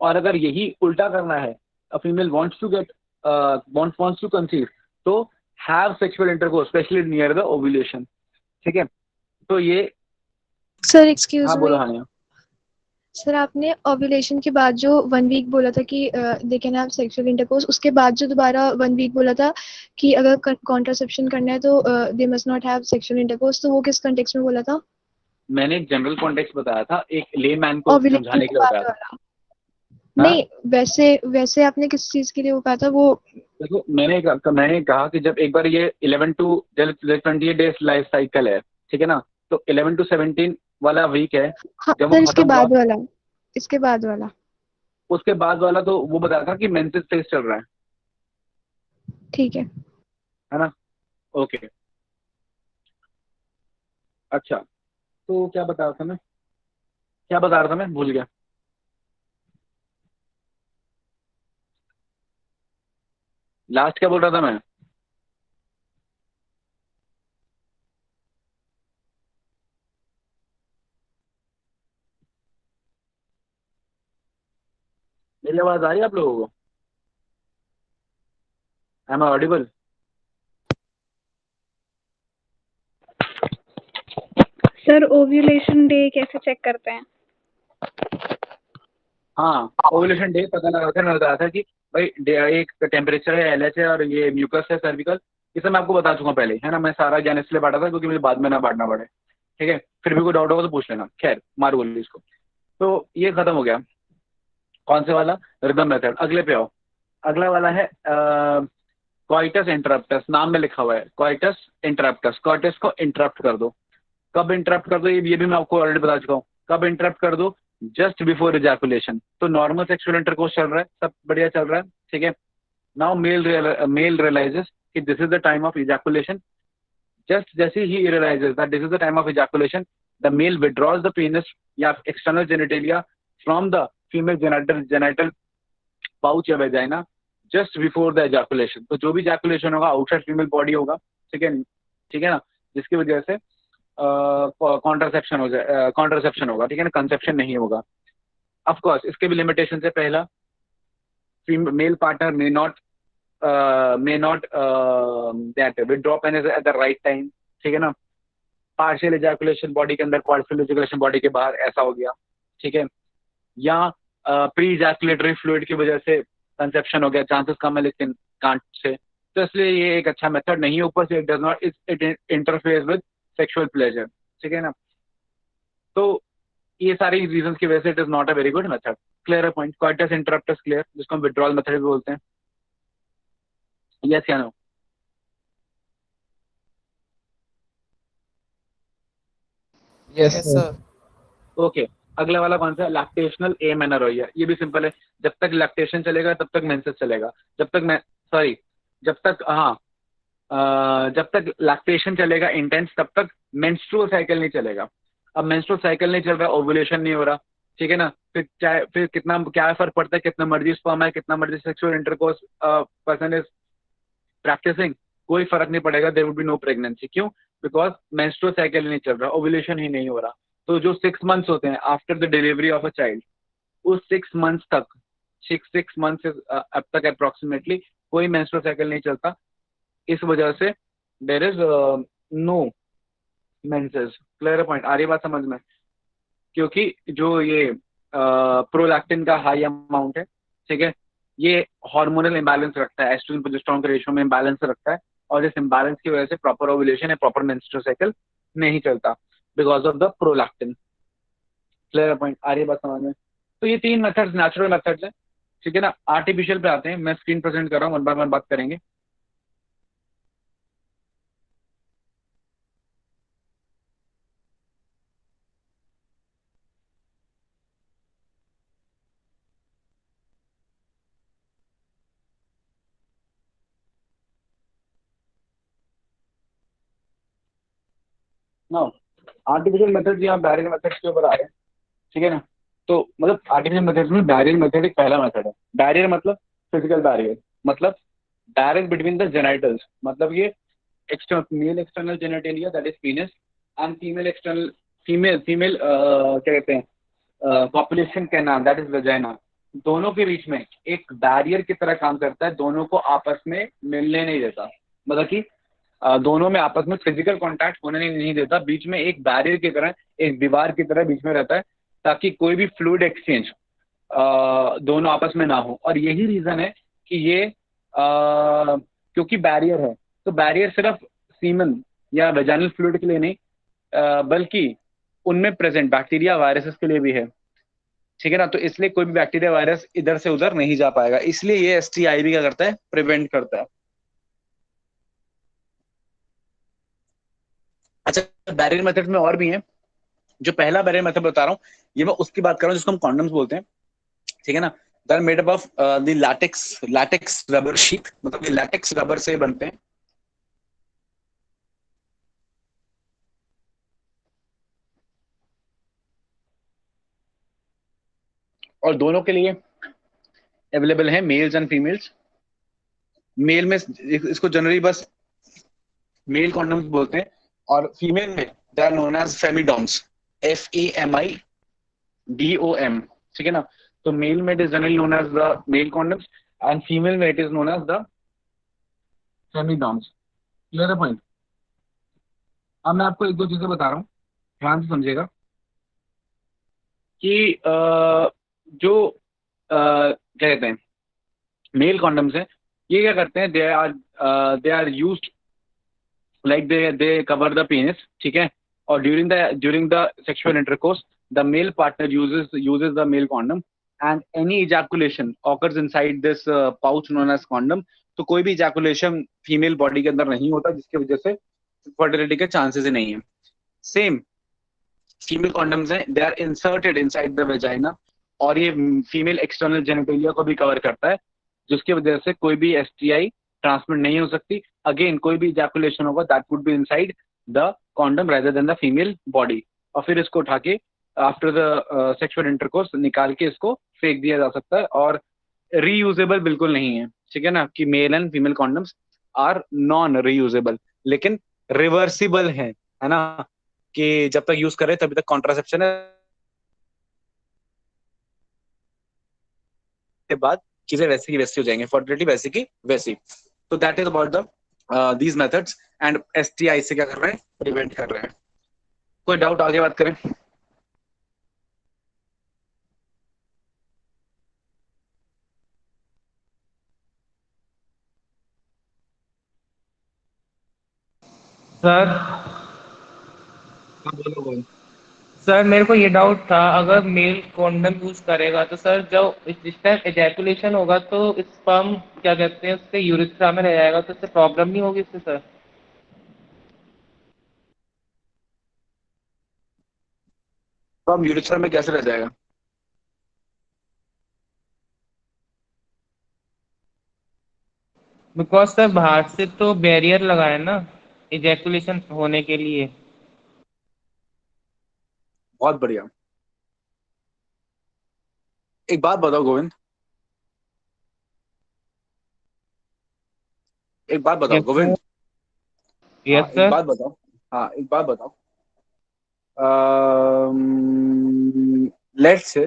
Speaker 1: और अगर यही उल्टा करना है, a female wants to conceive, तो have sexual intercourse specially near the ovulation, ठीक है। तो ये
Speaker 3: सर एक्सक्यूज
Speaker 1: हाँ
Speaker 3: मी,
Speaker 1: बोलो हानिया।
Speaker 3: सर आपने ओव्यूलेशन के बाद जो 1 वीक बोला था कि they can have sexual intercourse, उसके बाद जो दोबारा 1 वीक बोला था कि अगर कॉन्ट्रासेप्शन करना है तो they must not have sexual intercourse, तो वो किस कंटेक्स्ट में बोला था?
Speaker 1: मैंने एक जनरल कॉन्टेक्स्ट बताया था, एक लेमैन को
Speaker 3: ओव्यूलेशन
Speaker 1: समझाने
Speaker 3: के
Speaker 1: के लिए
Speaker 3: बाद
Speaker 1: बताया था।
Speaker 3: वाला नहीं, वैसे आपने किस चीज के लिए वो कहा था? वो
Speaker 1: देखो मैंने कहा कि जब एक बार ये 11 टू 28 डेज लाइफ साइकिल है, ठीक है ना, तो 11 टू 17 वाला वीक है,
Speaker 3: हाँ
Speaker 1: जब वो
Speaker 3: सर, इसके
Speaker 1: खत्म हुआ,
Speaker 3: बाद वाला, इसके बाद वाला
Speaker 1: उसके बाद वाला तो वो बताया था कि मेंसेस फेज चल रहा
Speaker 3: ठीक है।
Speaker 1: है ना। ओके, अच्छा, तो क्या बता रहा था मैं, क्या बता रहा था मैं, भूल गया। लास्ट क्या बोल रहा था मैं? मेरी आवाज आ रही है आप लोगों को? Am I audible?
Speaker 4: Sir ovulation day कैसे चेक करते हैं?
Speaker 1: हाँ, ओवुलेशन डे पता लगा कर मैं बताया था कि भाई एक टेम्परेचर है, LH है, और ये म्यूकस है सर्विकल, ये सब मैं आपको बता चुका पहले, है ना। मैं सारा ज्ञान इसलिए बांटा था क्योंकि मुझे बाद में ना बांटना पड़े, ठीक है। फिर भी कोई डाउट होगा तो पूछ लेना। खैर मार बोलिए इसको। तो ये खत्म हो गया, कौन से वाला, रिदम मेथड। अगले पे आओ, अगला वाला है कॉइटस इंटरप्टस, नाम में लिखा हुआ है कॉइटस इंटरप्टस। कॉइटस को इंटरप्ट कर दो। कब इंटरप्ट कर दो, ये भी मैं आपको ऑलरेडी बता चुका हूँ। कब इंटरप्ट कर दो? Just before ejaculation. तो नॉर्मल सेक्सुअल इंटरकोर्स चल रहा है, सब बढ़िया चल रहा है, ठीक है। नाउ मेल रियलाइजेस कि this is the time of ejaculation. Just जैसे ही realizes that this is the time of ejaculation, the male withdraws the penis या external genitalia from the female genital pouch या vagina just before the ejaculation. तो जो भी ejaculation होगा outside female body होगा, ठीक है, ठीक है ना, जिसकी वजह से कॉन्ट्रासेप्शन होगा, ठीक है ना, कंसेप्शन नहीं होगा। ऑफ कोर्स इसके भी लिमिटेशन है। पहला, male partner may not that withdraw penis at the right time, ठीक है ना। पार्शियल इजैकुलेशन बॉडी के अंदर, पार्शियल इजैकुलेशन बॉडी के बाहर, ऐसा हो गया, ठीक है। या प्री इजैकुलेटरी फ्लूइड की वजह से कंसेप्शन हो गया, चांसेस कम है लेकिन कांट से। तो इसलिए ये एक अच्छा मेथड नहीं है। ऊपर से it does not it interfere with sexual pleasure, ठीक है ना। तो ये सारी रीजंस की वजह से it is not a very good method. Clear point? Coitus interruptus clear, जिसको हम विड्रॉल मेथड भी बोलते हैं। यस या no?
Speaker 2: Yes
Speaker 7: yes
Speaker 2: sir.
Speaker 7: Sir.
Speaker 1: Okay, अगला वाला कौन सा है? Lactational amenorrhoea. ये भी सिंपल है, जब तक लैक्टेशन चलेगा तब तक मेंसेस चलेगा। जब तक मैं सॉरी जब तक हाँ जब तक लैक्टेशन चलेगा इंटेंस, तब तक मेंस्ट्रुअल साइकिल नहीं चलेगा। अब मेंस्ट्रुअल साइकिल नहीं चल रहा, ओवुलेशन नहीं हो रहा, ठीक है ना। फिर कितना क्या फर्क पड़ता है, कितना मर्जी स्पर्म है, कितना मर्जी sexual intercourse person is practising, कोई फर्क नहीं पड़ेगा। There would be no pregnancy. क्यों? बिकॉज मेंस्ट्रुअल साइकिल नहीं चल रहा, ओवुलेशन ही नहीं हो रहा। तो जो 6 मंथ्स होते हैं after the delivery of a child, उस 6 मंथ्स तक, 6 मंथ्स अब तक अप्रोक्सीमेटली कोई मेंस्ट्रुअल साइकिल नहीं चलता। इस वजह से there is no menses. Clear point? आ रही बात समझ में? क्योंकि जो ये प्रोलैक्टिन का हाई अमाउंट है, ठीक है, ये हार्मोनल इम्बैलेंस रखता है, एस्ट्रोजन प्रोजेस्टेरोन के रेशियो में इम्बैलेंस रखता है, और इस इम्बैलेंस की वजह से प्रॉपर ओवुलेशन या प्रॉपर मेंस्ट्रुअल साइकिल नहीं चलता because of the prolactin. Clear point? आ रही बात समझ में? तो ये तीन मेथड्स नेचुरल मेथड्स हैं, ठीक है ना। आर्टिफिशियल पे आते हैं, मैं स्क्रीन प्रेजेंट कर रहा हूँ, वन बाय वन बात करेंगे। ना आर्टिफिशियल मेथड्स यहाँ बैरियर मेथड्स के ऊपर आ रहे हैं, ठीक है ना। तो मतलब आर्टिफिशियल मेथड्स में बैरियर मेथड एक पहला मेथड है। बैरियर मतलब फिजिकल बैरियर, मतलब डायरेक्ट बिटवीन द जेनाइटल्स, मतलब ये male external genitalia that is पीनस and female external female क्या कहते हैं population canal that is vagina, दोनों के बीच में एक बैरियर की तरह काम करता है, दोनों को आपस में मिलने नहीं देता, मतलब कि दोनों में आपस में फिजिकल कांटेक्ट होने नहीं देता, बीच में एक बैरियर की तरह, एक दीवार की तरह बीच में रहता है, ताकि कोई भी फ्लूइड एक्सचेंज दोनों आपस में ना हो। और यही रीजन है कि ये क्योंकि बैरियर है, तो बैरियर सिर्फ सीमन या वेजाइनल फ्लूइड के लिए नहीं, बल्कि उनमें प्रेजेंट बैक्टीरिया वायरसेस के लिए भी है, ठीक है ना। तो इसलिए कोई भी बैक्टीरिया वायरस इधर से उधर नहीं जा पाएगा, इसलिए ये एसटीआई भी क्या करता है, प्रिवेंट करता है। अच्छा, बैरियर मेथड में और भी हैं। जो पहला बैरियर मेथड बता रहा हूँ, ये मैं उसकी बात कर रहा हूँ जिसको हम कॉन्डम्स बोलते हैं, ठीक है ना। They are made up of the latex rubber sheet, मतलब ये लैटेक्स रबर से बनते हैं। और दोनों के लिए अवेलेबल है, मेल्स एंड फीमेल्स। मेल में इसको जनरली बस मेल कॉन्डम्स बोलते हैं, और फीमेल में they are known as femidoms, FEMIDOM, ठीक है ना। तो मेल में it is generally known as the male condoms and female में it is known as the femidoms. Clear है पॉइंट। अब मैं आपको एक दो चीजें बता रहा हूँ, ध्यान से समझिएगा कि जो क्या कहते हैं मेल कॉन्डम्स हैं, ये क्या करते हैं, they are used like they cover the penis, ठीक है। और during the sexual intercourse the male partner uses the male condom and any ejaculation occurs inside this pouch known as condom. तो कोई भी इजैकुलेशन फीमेल बॉडी के अंदर नहीं होता, जिसकी वजह से फर्टिलिटी के चांसेस ही नहीं है। सेम फीमेल कॉन्डम्स हैं, they are inserted inside the vagina, और ये फीमेल एक्सटर्नल जेनिटलिया को भी कवर करता है, जिसकी वजह से कोई भी एसटीआई ट्रांसमिट नहीं हो सकती। अगेन कोई भी इजैकुलेशन होगा that would be inside the condom rather than the female body, और फिर इसको उठा के आफ्टर द सेक्सुअल इंटरकोर्स निकाल के इसको फेंक दिया जा सकता है, और रीयूजेबल बिल्कुल नहीं है, ठीक है ना, कि male and female condoms are non reusable, लेकिन रिवर्सिबल है ना, कि जब तक यूज करें तभी तक कॉन्ट्रासेप्शन है, के बाद चीजें वैसी की वैसी हो जाएंगे, फर्टिलिटी वैसी की वैसी। तो that is about the these methods and STI से क्या कर रहे हैं, प्रिवेंट कर रहे हैं। कोई डाउट, आगे बात करें।
Speaker 8: सर
Speaker 1: बोलो बोलो।
Speaker 8: सर मेरे को ये डाउट था, अगर मेल कॉन्डम यूज करेगा तो सर जब जिस टाइम एजैकुलेशन होगा तो स्पर्म क्या कहते हैं उसके यूरिथ्रा में रह जाएगा, तो इससे प्रॉब्लम नहीं होगी इससे सर?
Speaker 1: तो अब यूरिथ्रा में कैसे रह जाएगा?
Speaker 8: बिकॉज सर बाहर से तो बैरियर लगा है ना एजैकुलेशन होने के लिए।
Speaker 1: बहुत बढ़िया। एक बात बताओ गोविंद, एक बात बताओ
Speaker 8: यस
Speaker 1: गोविंद।
Speaker 8: सर। यस
Speaker 1: हाँ एक
Speaker 8: सर।
Speaker 1: बात बताओ, हाँ एक बात बताओ, लेट्स से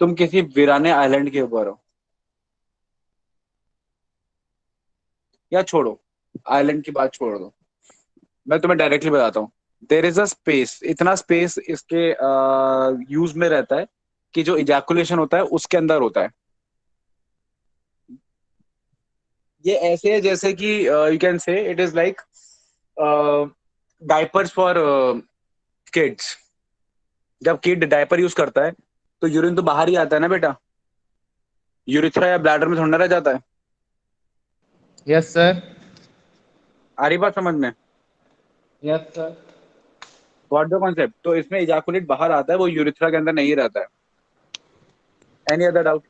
Speaker 1: तुम किसी वीराने आइलैंड के ऊपर हो, या छोड़ो आइलैंड की बात छोड़ दो, मैं तुम्हें डायरेक्टली बताता हूँ। देर इज अ स्पेस, इतना स्पेस इसके यूज में रहता है कि जो इजैकुलेशन होता है उसके अंदर होता है। ये ऐसे है जैसे कि you can say it is like diapers for kids. जब किड डायपर यूज करता है तो यूरिन तो बाहर ही आता है ना बेटा, यूरिथ्रा या ब्लैडर में थोड़ा रह जाता है।
Speaker 8: Yes sir.
Speaker 1: आ रही बात समझ में?
Speaker 8: Yes sir.
Speaker 1: What the concept? तो इसमें इजाकुलेट बाहर आता है, वो यूरिथ्रा के अंदर नहीं रहता है। Any other doubt?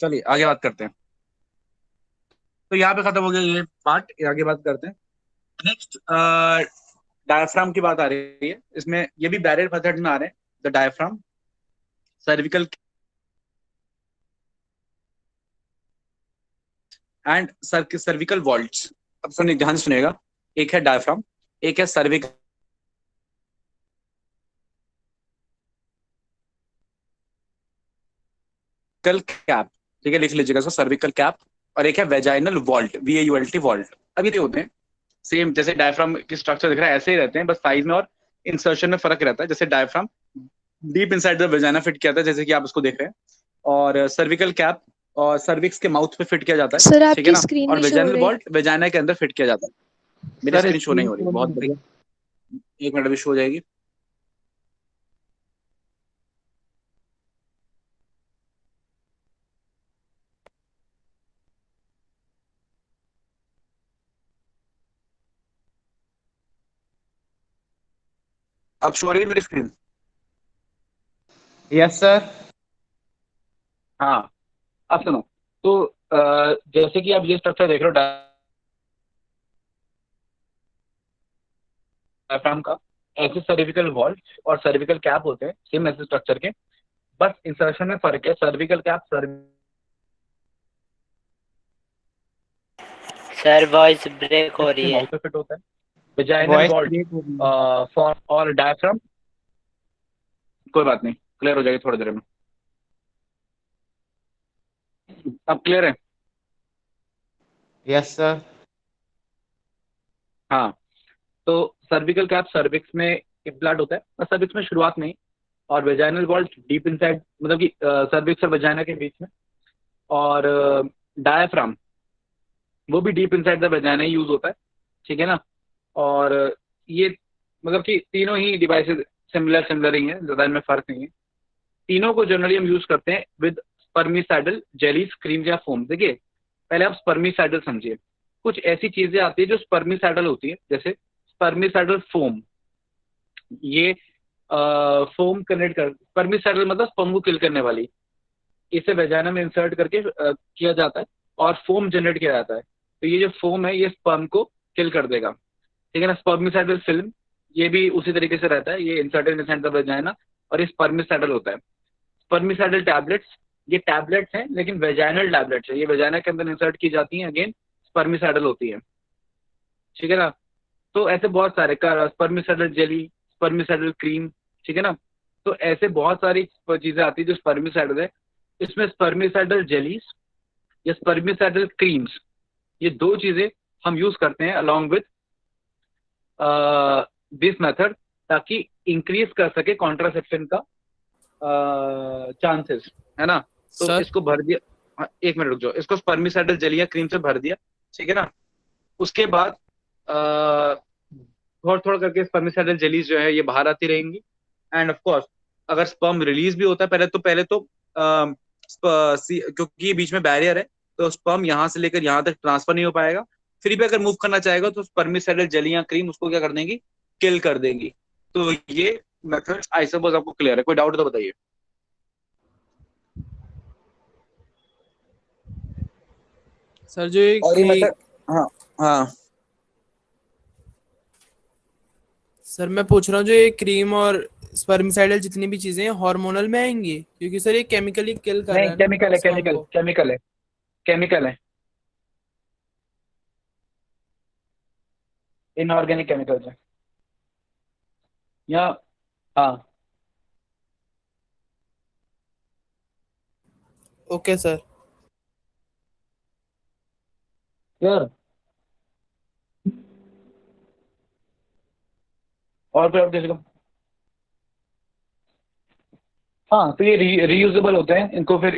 Speaker 1: चलिए आगे बात करते हैं। तो यहाँ पे खत्म हो गया ये पार्ट, आगे बात करते हैं। नेक्स्ट डायफ्राम की बात आ रही है, इसमें ये भी बैरियर मेथड में आ रहे हैं। The diaphragm, cervical and cervical vaults. अब सुनिए, ध्यान से सुनिएगा। एक है डायफ्राम, एक है सर्विकल कैप। ठीक है, लिख लीजिएगा इसको, सर्विकल कैप। और एक है वेजाइनल वॉल्ट, VAULT वॉल्ट। अब ये होते हैं सेम, जैसे डायफ्राम की स्ट्रक्चर दिख रहा है ऐसे ही रहते हैं, बस साइज में और इंसर्शन में फर्क रहता है। जैसे diaphragm deep inside the vagina fit किया जाता है, जैसे कि आप उसको देख रहे हैं, और सर्विकल कैप और सर्विक्स के माउथ पे फिट किया जाता है।
Speaker 3: सर
Speaker 1: ठीक है
Speaker 3: आपकी
Speaker 1: ना?
Speaker 3: स्क्रीन
Speaker 1: और
Speaker 3: नहीं शो हो
Speaker 1: वेजाइनल
Speaker 3: रही।
Speaker 1: वॉल्ट वेजाइना के अंदर फिट किया जाता है। मेरी
Speaker 8: सर
Speaker 1: स्क्रीन शो नहीं हो रही,
Speaker 8: स्क्रीन
Speaker 1: बहुत बढ़िया। एक मिनट अभी शो हो जाएगी। अब शो हो रही है मेरी स्क्रीन?
Speaker 8: Yes sir.
Speaker 1: हाँ। अब सुनो, तो जैसे कि आप ये स्ट्रक्चर देख रहे हो डायफ्राम का, ऐसे सर्विकल वॉल्ट और सर्विकल कैप होते हैं सेम ऐसे स्ट्रक्चर के, बस इंसर्शन में फर्क है। Cervical cap
Speaker 6: sir voice break हो
Speaker 1: सर्विक्स के
Speaker 6: रही है।
Speaker 1: माउथ पे फिट होता है। वेजाइनल
Speaker 8: वॉइस
Speaker 1: वॉल्ट
Speaker 8: ब्रेक हो रही है।
Speaker 1: फॉर और डायफ्राम, कोई बात नहीं, क्लियर हो जाएगी थोड़ी देर में। अब क्लियर है?
Speaker 8: Yes sir.
Speaker 1: हाँ। तो सर्विकल कैप सर्विक्स में इम्प्लांट होता है, और सर्विक्स में शुरुआत में ही। और वेजाइनल वॉल्ट डीप इनसाइड, मतलब कि सर्विक्स और वेजाइना के बीच में। और डायफ्राम वो भी deep inside the vagina he use होता है। ठीक है ना? और ये मतलब कि तीनों ही डिवाइसेस सिमिलर सिमिलर ही हैं, ज्यादा इनमें फर्क नहीं है। तीनों को जनरली हम यूज करते हैं विद स्पर्मिसाइडल जेलीज, क्रीम या फोम। देखिए, पहले आप स्पर्मिसाइडल समझिए। कुछ ऐसी चीजें आती है जो स्पर्मिसाइडल होती है, जैसे स्पर्मिसाइडल फोम। ये फोम कनेक्ट कर, स्पर्मिसाइडल मतलब स्पर्म को किल करने वाली, इसे वेजाइना में इंसर्ट करके किया जाता है और फोम जनरेट किया जाता है। तो ये जो फोम है ये स्पर्म को किल कर देगा। ठीक है ना? स्पर्मिसाइडल फिल्म, ये भी उसी तरीके से रहता है, ये इंसर्टेड इन द वेजाइना, और ये स्पर्मिसाइडल होता है। स्पर्मिसाइडल टैबलेट्स, ये टैबलेट्स हैं लेकिन वेजाइनल टैबलेट्स है, ये वेजाइना के अंदर इंसर्ट की जाती हैं, अगेन स्पर्मिसाइडल होती है। ठीक है ना? तो ऐसे बहुत सारे स्पर्मिसाइडल जेली, स्पर्मिसाइडल क्रीम। ठीक है ना? तो ऐसे बहुत सारी चीजें आती है जो स्पर्मिसाइडल है। इसमें स्पर्मिसाइडल जेलीज या स्पर्मिसाइडल क्रीम्स, ये दो चीजें हम यूज करते हैं अलोंग विथ दिस मेथड, ताकि इंक्रीज कर सके कॉन्ट्रासेप्शन का चांसेस, है ना? तो
Speaker 7: सर
Speaker 1: इसको भर दिया। हाँ, एक मिनट रुक जाओ, इसको स्पर्मिसाइडल जेली या क्रीम से भर दिया। ठीक है ना? उसके बाद थोड़ा थोड़ा करके स्पर्मिसाइडल जेलीज जो है ये बाहर आती रहेंगी। एंड ऑफ कोर्स, अगर स्पर्म रिलीज भी होता है, पहले तो क्योंकि ये बीच में बैरियर है, तो स्पर्म यहाँ से लेकर यहाँ तक ट्रांसफर नहीं हो पाएगा। फिर भी अगर मूव करना चाहेगा तो स्पर्मिसाइडल जेली या क्रीम उसको क्या कर देंगी, किल कर देंगी। तो ये मेथड आई सपोज आपको क्लियर है, कोई डाउट तो बताइए।
Speaker 7: सर जो ये
Speaker 1: और ये मेथड, हाँ हाँ,
Speaker 7: सर मैं पूछ रहा हूँ जो ये क्रीम और स्पर्मिसाइडल जितनी भी चीजें हैं हार्मोनल में आएंगी, क्योंकि सर ये केमिकली किल कर रहा
Speaker 1: नहीं
Speaker 7: है ना
Speaker 1: केमिकल है,
Speaker 7: स्पर्म को।
Speaker 1: केमिकल है, इनऑर्गेनिक केमिकल्स है या। हाँ।
Speaker 7: Okay sir.
Speaker 1: क्लियर? और फिर आप किसी को हाँ, तो ये रीयूजेबल होते हैं।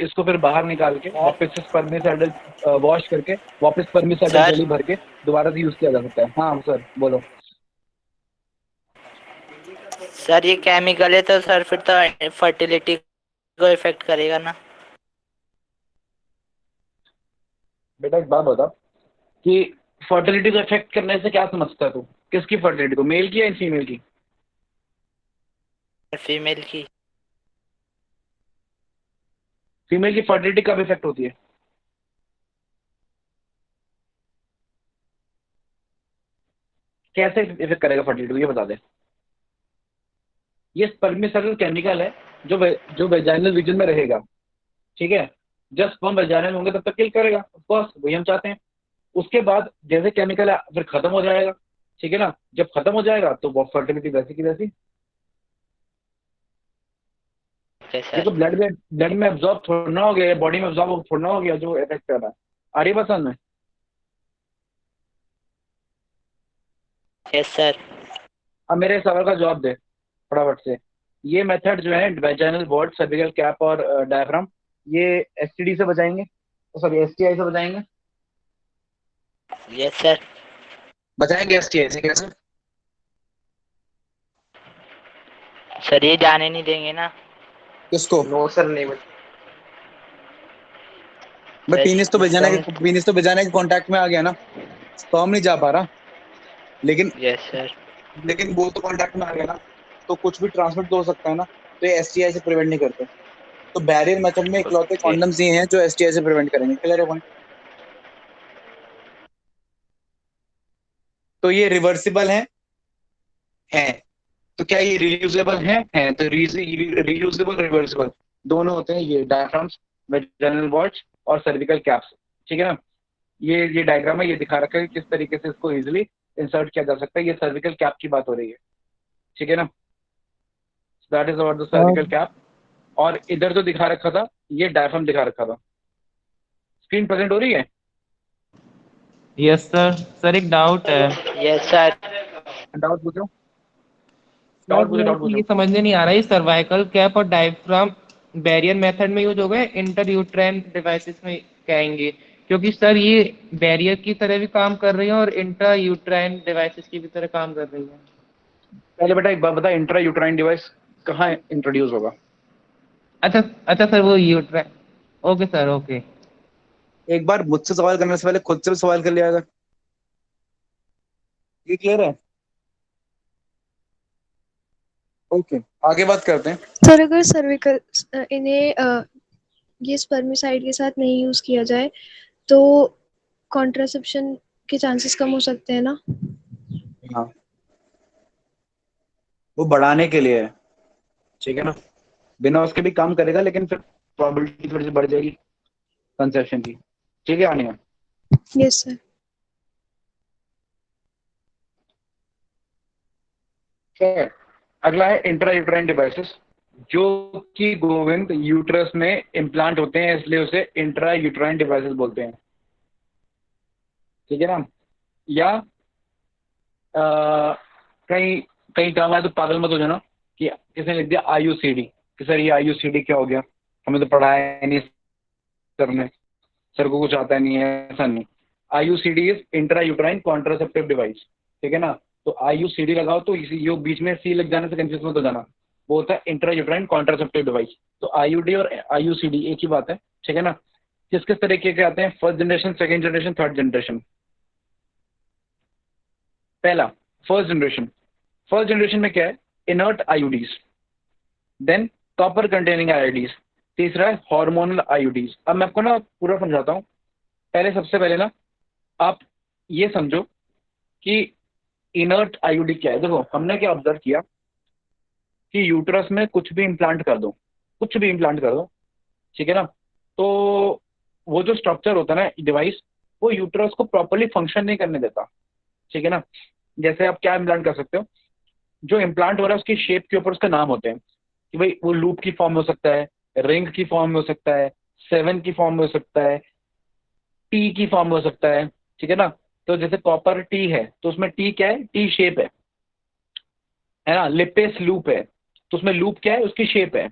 Speaker 1: इसको फिर बाहर निकाल के वापस से स्पर्मिसाइडल वॉश करके वापस स्पर्मिसाइडल
Speaker 6: सर?
Speaker 1: जेली भर के दोबारा से यूज किया जा सकता है। हाँ सर बोलो।
Speaker 6: सर ये केमिकल है तो सर फिर तो फर्टिलिटी को इफेक्ट करेगा ना?
Speaker 1: बेटा एक बात बता कि फर्टिलिटी को इफेक्ट करने से क्या समझता है तू? किसकी फर्टिलिटी को, मेल की या फीमेल की?
Speaker 6: फीमेल की।
Speaker 1: फीमेल की फर्टिलिटी कब इफेक्ट होती है? कैसे इफेक्ट करेगा फर्टिलिटी को, ये बता दे। ये स्पर्मिसाइडल केमिकल है जो वेजाइनल रीजन में रहेगा, ठीक है। जब स्पर्म वेजाइनल होंगे तब तक किल करेगा, ऑफ कोर्स वही हम चाहते हैं। उसके बाद जैसे केमिकल है फिर खत्म हो जाएगा, ठीक है ना। जब खत्म हो जाएगा तो वो फर्टिलिटी वैसी की वैसी।
Speaker 6: ओके
Speaker 1: ये तो
Speaker 6: सर।
Speaker 1: ब्लड में एब्जॉर्ब थोड़ा हो गया, बॉडी में एब्जॉर्ब थोड़ा हो गया जो इफेक्ट कर रहा है। आ रही है बात समझ में?
Speaker 6: Yes sir.
Speaker 1: अब मेरे सवाल का जवाब दे फटाफट से। ये मेथड जो है वेजाइनल वॉर्ड, सर्विकल कैप और डायफ्राम, ये एसटीडी से बचाएंगे, सॉरी एसटीआई से बचाएंगे।
Speaker 6: Yes sir.
Speaker 1: बचाएंगे एसटीआई से कैसे?
Speaker 6: सर ये जाने नहीं देंगे ना?
Speaker 1: किसको?
Speaker 8: नो सर, नहीं बच
Speaker 1: भाई
Speaker 6: सर,
Speaker 1: पीनिस तो बजाने के कांटेक्ट में आ गया ना, स्पर्म नहीं जा पा रहा। लेकिन
Speaker 6: यस सर।
Speaker 1: वो तो कांटेक्ट में आ गया ना, तो कुछ भी ट्रांसमिट हो सकता है ना, तो ये एसटीआई से प्रिवेंट नहीं करते। तो बैरियर मेथड में इकलौते
Speaker 6: ओके।
Speaker 1: कॉन्डम्स ये हैं जो एसटीआई से प्रिवेंट करेंगे। क्लियर है पॉइंट? तो ये रिवर्सिबल है। तो क्या ये रियूजेबल है तो रियूजेबल रिवर्सिबल दोनों होते हैं ये डायफ्राम्स, वेजाइनल वॉल्स और सर्विकल कैप्स, ठीक है ना। ये डायग्राम है, ये दिखा रखा है कि किस तरीके से इसको इजीली इंसर्ट किया जा सकता है। ये सर्विकल कैप की बात हो रही है, ठीक है ना। That is about the cervical cap. और इधर जो दिखा रखा था ये डायफ्राम दिखा रखा था। स्क्रीन प्रेजेंट हो रही है?
Speaker 8: Yes sir. सर एक डाउट है।
Speaker 6: Yes sir.
Speaker 1: डाउट पूछो,
Speaker 8: सर
Speaker 1: डाउट पूछो,
Speaker 8: मेरे
Speaker 1: डाउट
Speaker 8: को ये
Speaker 1: पूछो।
Speaker 8: समझने नहीं आ रहा है, सर्वाइकल कैप और डायफ्राम बैरियर मेथड में यूज हो गए, इंटर यूट्राइन डिवाइसेस में कहेंगे? क्योंकि सर ये बैरियर की तरह भी काम कर रही है और इंट्रा यूट्राइन डिवाइसेस की भी तरह काम कर रही है।
Speaker 1: पहले बेटा एक बात बता, इंट्रा यूट्राइन डिवाइस कहाँ इंट्रोड्यूस होगा?
Speaker 8: अच्छा अच्छा सर, वो यूट्राइन। Okay sir, okay.
Speaker 1: एक बार मुझसे सवाल करने से पहले खुद से भी सवाल कर लिया अगर। ये क्लियर है? ओके, आगे बात करते हैं।
Speaker 3: सर अगर सर्विकल इन्हें ये स्पर्मिसाइड के साथ नहीं यूज किया जाए तो कॉन्ट्रासेप्शन के चांसेस कम हो सकते हैं ना?
Speaker 1: हाँ, वो बढ़ाने के लिए है, ठीक है ना। बिना उसके भी काम करेगा, लेकिन फिर प्रोबेबिलिटी थोड़ी सी बढ़ जाएगी कंसेप्शन की, ठीक है आनिया।
Speaker 3: Yes sir.
Speaker 1: ठीक है, अगला है इंट्रा यूट्राइन डिवाइसेस, जो कि गोविंद यूट्रस में इम्प्लांट होते हैं, इसलिए उसे इंट्रा यूट्राइन डिवाइसेस बोलते हैं, ठीक है ना। या कहीं कहीं काम आए तो पागल मत हो जाना कि किसी ने लिख दिया आईयूसीडी, कि सर ये आईयूसीडी क्या हो गया, हमें तो पढ़ाया नहीं सर ने, सर को कुछ आता नहीं है, ऐसा नहीं। IUCD is intra uterine contraceptive device, ठीक है ना। तो आईयूसीडी लगाओ तो इसी यो बीच में सी लग जाने से कंफ्यूज मत हो जाना, वो होता है इंट्रा यूट्राइन कॉन्ट्रासेप्टिव डिवाइस। तो आईयूडी और आईयूसीडी एक ही बात है, ठीक है ना। किस किस तरीके के आते हैं? First generation, second generation, third generation. पहला फर्स्ट जनरेशन में क्या है? Inert IUDs, than copper containing IUDs, तीसरा है हार्मोनल आईयूडीज। अब मैं आपको ना पूरा समझाता हूँ। सबसे पहले ना आप ये समझो कि इनर्ट आईयूडी क्या है। देखो हमने क्या ऑब्जर्व किया कि यूट्रस में कुछ भी इम्प्लांट कर दो, ठीक है ना। तो वो जो स्ट्रक्चर होता है ना डिवाइस, वो यूट्रस को प्रॉपरली फंक्शन नहीं करने देता, ठीक है ना। जैसे आप क्या इम्प्लांट कर सकते हो, जो इम्प्लांट हो रहा है उसकी शेप के ऊपर उसका नाम होते हैं कि भाई वो लूप की फॉर्म में हो सकता है, रिंग की फॉर्म में हो सकता है, 7 की फॉर्म में हो सकता है, टी की फॉर्म में हो सकता है, ठीक है ना। तो जैसे कॉपर टी है तो उसमें टी क्या है? टी शेप है ना। लिपेस लूप है तो उसमें लूप क्या है? उसकी शेप है।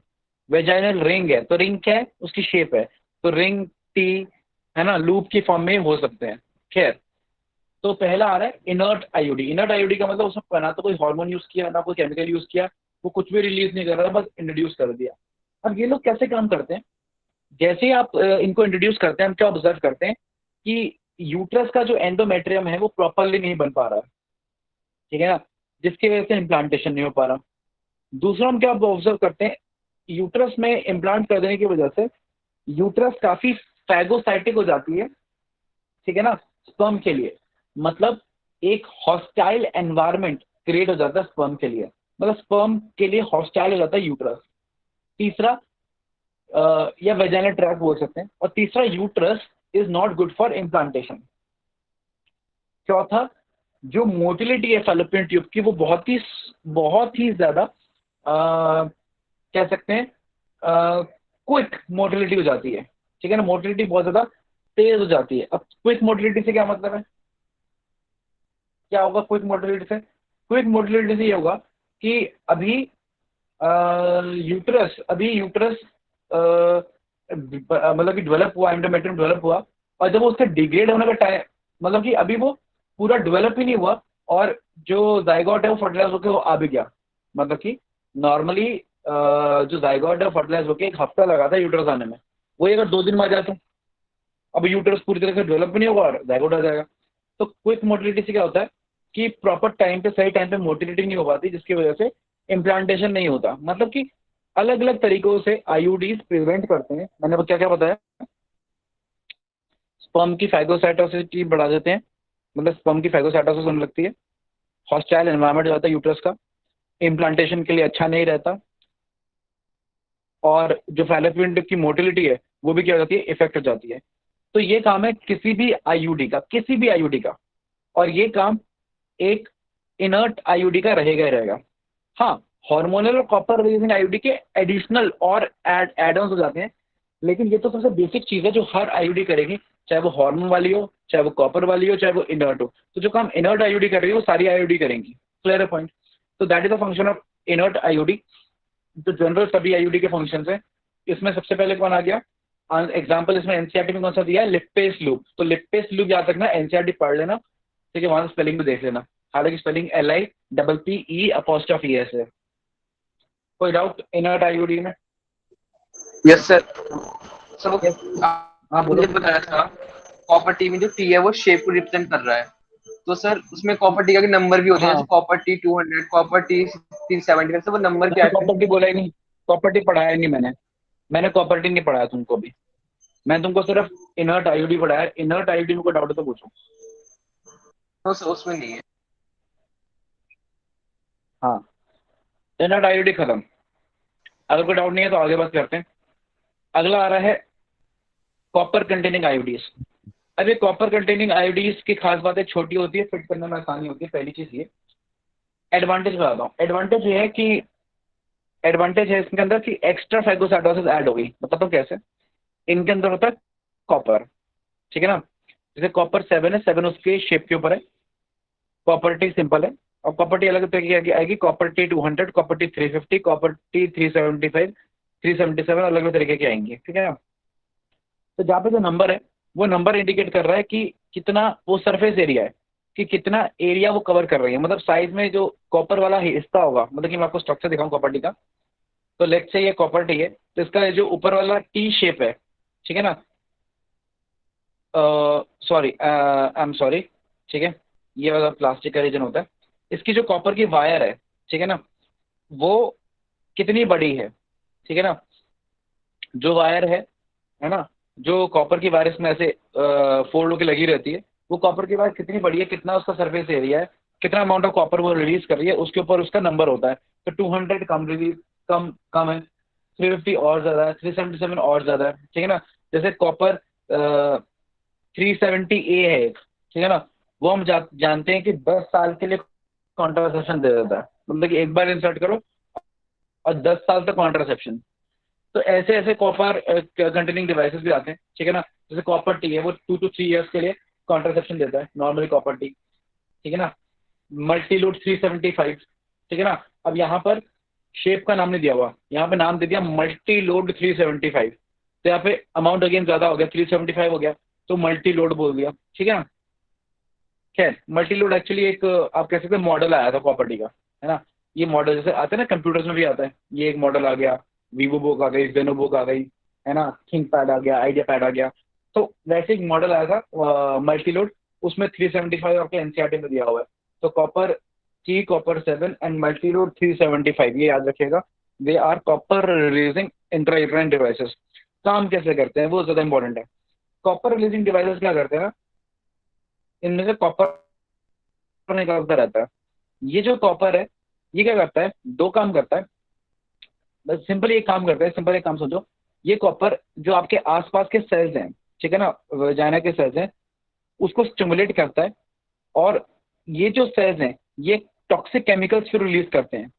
Speaker 9: वेजाइनल रिंग है तो रिंग क्या है, उसकी शेप है, तो रिंग टी है ना, लूप की फॉर्म में हो सकते हैं। खैर, तो पहला आ रहा है इनर्ट आईयूडी। इनर्ट आईयूडी का मतलब उसमें ना तो कोई हार्मोन यूज किया, ना कोई केमिकल यूज किया, वो कुछ भी रिलीज नहीं कर रहा, बस इंट्रोड्यूस कर दिया। अब ये लोग कैसे काम करते हैं, जैसे ही आप इनको इंट्रोड्यूस करते हैं, हम क्या ऑब्जर्व करते हैं कि यूट्रस का जो एंडोमेट्रियम है वो प्रॉपरली नहीं बन पा रहा है, ठीक है ना, जिसकी वजह से इम्प्लांटेशन नहीं हो पा रहा। दूसरा हम क्या ऑब्जर्व करते हैं, यूट्रस में इम्प्लांट कर देने की वजह से यूट्रस काफी फैगोसाइटिक हो जाती है, ठीक है ना, स्पर्म के लिए। मतलब एक हॉस्टाइल एनवायरनमेंट क्रिएट हो जाता है स्पर्म के लिए, मतलब स्पर्म के लिए हॉस्टाइल हो जाता है यूट्रस। तीसरा या वेजाइनल ट्रैक्ट बोल सकते हैं। और तीसरा, uterus is not good for implantation. चौथा, जो मोटिलिटी है फैलोपियन ट्यूब की वो बहुत ही ज्यादा कह सकते हैं क्विक मोटिलिटी हो जाती है, ठीक है ना, मोटिलिटी बहुत ज्यादा तेज हो जाती है। अब क्विक मोटिलिटी से क्या मतलब है, क्या होगा क्विक मोटिलिटी से? क्विक मोटिलिटी से ये होगा कि अभी यूट्रस मतलब कि डेवलप हुआ, एंडोमेट्रियम डेवलप हुआ, और जब वो उसका डिग्रेड होने का टाइम, मतलब कि अभी वो पूरा डेवलप ही नहीं हुआ और जो जाइगोट है वो फर्टिलाइज होकर वो आ भी गया। मतलब कि नॉर्मली जो जाइगोट है फर्टिलाइज होकर 1 हफ्ता लगा था यूट्रस आने में, वही अगर 2 दिन में आ जाता, अब यूट्रस पूरी तरह से डेवलप भी नहीं होगा और जाइगोट आ जाएगा। तो क्विक मोटिलिटी से क्या होता है कि प्रॉपर टाइम पे, सही टाइम पे मोटिलिटी नहीं हो पाती, जिसकी वजह से इम्प्लांटेशन नहीं होता। मतलब कि अलग अलग तरीकों से आईयूडीज प्रिवेंट करते हैं। मैंने क्या क्या बताया, स्पर्म की फैगोसाइटोसिटी बढ़ा देते हैं, मतलब स्पर्म की फैगोसाइटोसिस होने लगती है, हॉस्टाइल एनवायरनमेंट हो जाता है यूट्रस का, इम्प्लांटेशन के लिए अच्छा नहीं रहता, और जो फैलोपियन ट्यूब की मोटिलिटी है वो भी क्या हो जाती है, इफेक्ट हो जाती है। तो ये काम है किसी भी आईयूडी का, किसी भी आईयूडी का, और ये काम एक इनर्ट आईयूडी का रहेगा ही रहेगा। हाँ, हार्मोनल और कॉपर रिलीजिंग आईयूडी के एडिशनल और एड ऑन्स हो जाते हैं, लेकिन ये तो सबसे बेसिक चीज है जो हर आईयूडी करेगी, चाहे वो हार्मोन वाली हो, चाहे वो कॉपर वाली हो, चाहे वो इनर्ट हो। तो जो काम इनर्ट आईयूडी कर रही है वो सारी आईयूडी करेंगी। क्लियर है पॉइंट? तो that is the function of inert IUD. तो जनरल सभी आईयूडी के फंक्शन है। इसमें सबसे पहले कौन आ गया एग्जाम्पल, इसमें एनसीईआरटी में कौन सा दिया है, लिप्पेस लूप। तो लिप्पेस लूप याद रखना, एनसीईआरटी पढ़ लेना, ठीक है, वहां से स्पेलिंग भी देख लेना, हालांकि स्पेलिंग LIPPE''ES है। कोई डाउट इनर्ट आईयूडी में?
Speaker 10: Yes sir. Sir
Speaker 9: Yes. हाँ बोलो।
Speaker 10: मुझे बताया था कॉपर टी में जो टी है वो शेप को रिप्रेजेंट कर रहा है, तो सर उसमें कॉपर टी का नंबर भी होते हैं,
Speaker 9: हाँ।
Speaker 10: जैसे copper T 200, copper T 370, sir वो नंबर क्या है?
Speaker 9: कॉपर टी बोला ही नहीं, कॉपर टी पढ़ाया नहीं मैंने कॉपर टी नहीं पढ़ाया तुमको भी, मैं तुमको सिर्फ इनर्ट आईयूडी पढ़ाया। इनर्ट आईयूडी में कोई डाउट है तो पूछो।
Speaker 10: तो सर उसमें नहीं है।
Speaker 9: हाँ, इनर्ट आईयूडी खत्म। अगर कोई डाउट नहीं है तो आगे बात करते हैं। अगला आ रहा है कॉपर कंटेनिंग आईयूडीज। अब ये कॉपर कंटेनिंग आईयूडीज की खास बात है, छोटी होती है, फिट करने में आसानी होती है, पहली चीज ये। एडवांटेज बताता हूँ। एडवांटेज ये है कि इसके अंदर कि एक्स्ट्रा फैगोसाइटोसिस ऐड होगी। बताता हूँ कैसे। इनके अंदर होता है कॉपर, ठीक है ना, जैसे कॉपर 7 है, 7 उसके शेप के ऊपर है, कॉपर टी सिंपल है, और कॉपर टी अलग तरीके की आएगी, copper T 200, copper T 350, copper T 375, 377 अलग अलग तरीके की आएंगी, ठीक है ना। तो जहाँ पे जो नंबर है वो नंबर इंडिकेट कर रहा है कि कितना वो सरफेस एरिया है, कि कितना एरिया वो कवर कर रही है। मतलब साइज में जो कॉपर वाला हिस्सा होगा, मतलब कि मैं आपको स्ट्रक्चर दिखाऊं कॉपर टी का, तो लेट्स से ये कॉपर टी है, तो इसका जो ऊपर वाला टी शेप है, ठीक है ना, आई एम सॉरी, ठीक है, ये वाला प्लास्टिक का रीजन होता है। इसकी जो कॉपर की वायर है, ठीक है ना, वो कितनी बड़ी है, ठीक है ना, जो वायर है ना, जो कॉपर की वायर इसमें ऐसे फोल्ड होकर लगी रहती है, वो कॉपर की वायर कितनी बड़ी है, कितना उसका सरफेस एरिया है, कितना अमाउंट ऑफ कॉपर वो रिलीज कर रही है, उसके ऊपर उसका नंबर होता है। तो 200 कम है, 350 और ज्यादा है, 377 और ज्यादा है, ठीक है ना। जैसे कॉपर 370A है एक, ठीक है ना, वो हम जानते हैं कि 10 साल के लिए कॉन्ट्रासेप्शन दे देता है, मतलब कि एक बार इंसर्ट करो और 10 साल तक कॉन्ट्रासेप्शन। तो ऐसे ऐसे कॉपर कंटेनिंग डिवाइसेस भी आते हैं, ठीक है ना। जैसे कॉपर टी है वो 2 to 3 years के लिए कॉन्ट्रासेप्शन देता है, नॉर्मली कॉपर टी, ठीक है ना। मल्टीलूट 375, ठीक है ना। अब यहाँ पर शेप का नाम नहीं दिया हुआ, यहाँ पे नाम दे दिया मल्टी लोड 375। तो यहाँ पे अमाउंट अगेन ज्यादा हो गया, 375 हो गया, तो मल्टी लोड बोल दिया, ठीक है ना। खैर मल्टी लोड एक्चुअली एक आप कह सकते हैं मॉडल आया था प्रॉपर्टी का, है ना। ये मॉडल जैसे आता है ना कंप्यूटर्स में भी आता है, ये एक मॉडल आ गया, वीवो बुक आ गई, जेनो बुक आ गई, है ना, थिंक पैड आ गया, आइडिया पैड आ गया। तो वैसे एक मॉडल आया था मल्टी लोड, उसमें 375 आपके एनसीईआरटी में दिया हुआ है। तो कॉपर की कॉपर 7 एंड मल्टी लोड 375, ये याद रखिएगा, they are copper releasing intra devices. काम कैसे करते हैं वो ज्यादा इंपॉर्टेंट है। कॉपर रिलीजिंग डिवाइसेस क्या करते हैं ना, इनमें से कॉपर निकलता रहता है। ये जो कॉपर है ये क्या करता है, दो काम करता है, बस सिंपल एक काम करता है, सिंपल एक काम सोचो। ये कॉपर जो आपके आसपास के सेल्स हैं, ठीक है ना, वजाइना के सेल्स हैं, उसको स्टिमुलेट करता है, और ये जो सेल्स हैं ये टॉक्सिक केमिकल्स फिर रिलीज करते हैं।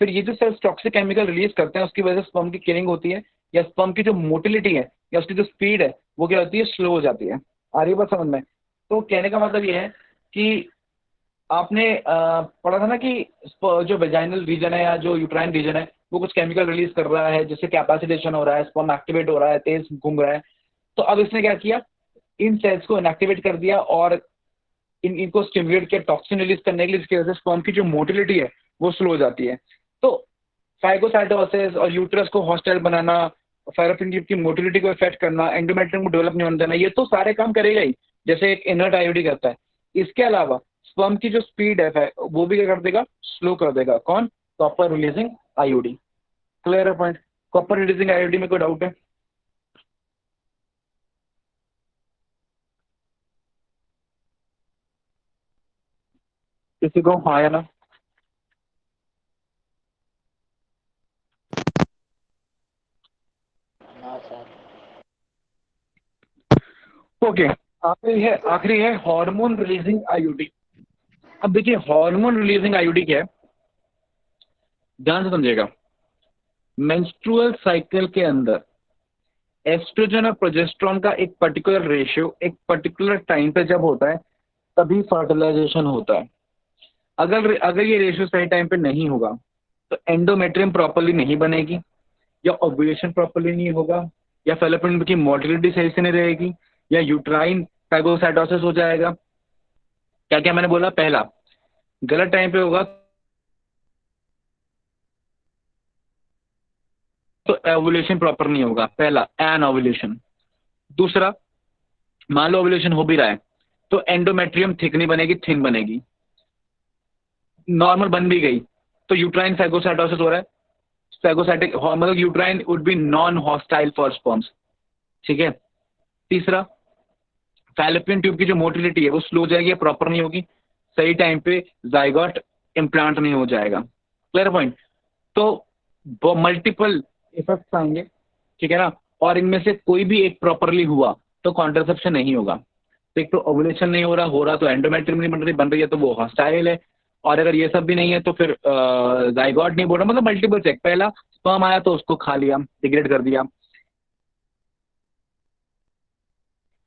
Speaker 9: फिर ये जो सेल्स टॉक्सिक केमिकल रिलीज करते हैं उसकी वजह से स्पर्म की किलिंग होती है, या स्पर्म की जो मोटिलिटी है या उसकी जो स्पीड है वो क्या होती है, स्लो हो जाती है। आ रही है बात समझ में। तो कहने का मतलब ये है कि आपने पढ़ा था ना कि जो वेजाइनल रीजन है या जो यूट्राइन रीजन है वो कुछ केमिकल रिलीज कर रहा है, जिससे कैपेसिटेशन हो रहा है, स्पर्म एक्टिवेट हो रहा है, तेज घूम रहा है। तो अब इसने क्या किया, इन सेल्स को इनएक्टिवेट कर दिया और इनको स्टिमुलेट किया टॉक्सिन रिलीज करने के लिए, जिसकी वजह से स्पर्म की जो मोटिलिटी है वो स्लो हो जाती है। तो फाइगोसाइटोसिस और यूट्रस को हॉस्टाइल बनाना, फेलोपियन ट्यूब की मोटिलिटी को इफेक्ट करना, एंडोमेट्रियम को डेवलप नहीं होने देना, ये तो सारे काम करेगा ही, जैसे एक इनर्ट आईयूडी करता है। इसके अलावा स्पर्म की जो स्पीड है वो भी क्या कर देगा, स्लो कर देगा। कौन, कॉपर रिलीजिंग आईयूडी। क्लियर है पॉइंट। कॉपर रिलीजिंग आईयूडी में कोई डाउट है? किसी को हाँ या ना?
Speaker 6: No sir.
Speaker 9: ओके, आखिरी है हार्मोन रिलीजिंग आईयूडी। अब देखिए हार्मोन रिलीजिंग आईयूडी क्या है, ध्यान से समझिएगा। मेंस्ट्रुअल साइकिल के अंदर एस्ट्रोजन और प्रोजेस्टेरॉन का एक पर्टिकुलर रेशियो एक पर्टिकुलर टाइम पे जब होता है तभी फर्टिलाइजेशन होता है। अगर ये रेशियो सही टाइम पे नहीं होगा तो एंडोमेट्रियम प्रॉपर्ली नहीं बनेगी, या ओव्यूलेशन प्रॉपर्ली नहीं होगा, या फेलोपियन की मोटिलिटी सही से नहीं रहेगी, या यूट्राइन फाइगोसाइटोसिस हो जाएगा। क्या क्या मैंने बोला, पहला गलत टाइम पे होगा तो ओव्यूलेशन प्रॉपर नहीं होगा, पहला एन ओव्यूलेशन। दूसरा, मान लो ओव्यूलेशन हो भी रहा है तो एंडोमेट्रियम थिक नहीं बनेगी, थिन बनेगी। नॉर्मल बन भी गई तो यूट्राइन फाइगोसाइटोसिस हो रहा है, फाइगोसाइटिक मतलब uterine would be non hostile for sperms, ठीक है। तीसरा, फैलोपियन ट्यूब की जो मोटिलिटी है वो स्लो हो जाएगी, प्रॉपर नहीं होगी, सही टाइम पे जाइगोट इम्प्लांट नहीं हो जाएगा। Clear point. तो मल्टीपल इफेक्ट्स आएंगे, ठीक है ना, और इनमें से कोई भी एक प्रॉपरली हुआ तो कॉन्ट्रासेप्शन नहीं होगा। तो एक तो ओवुलेशन नहीं हो रहा तो एंडोमेट्रियम नहीं बन रही है तो वो हॉस्टाइल है, और अगर ये सब भी नहीं है तो फिर जाइगोट नहीं बोल रहा, मतलब मल्टीपल चेक। पहला स्पर्म आया तो उसको खा लिया, डिग्रेड कर दिया,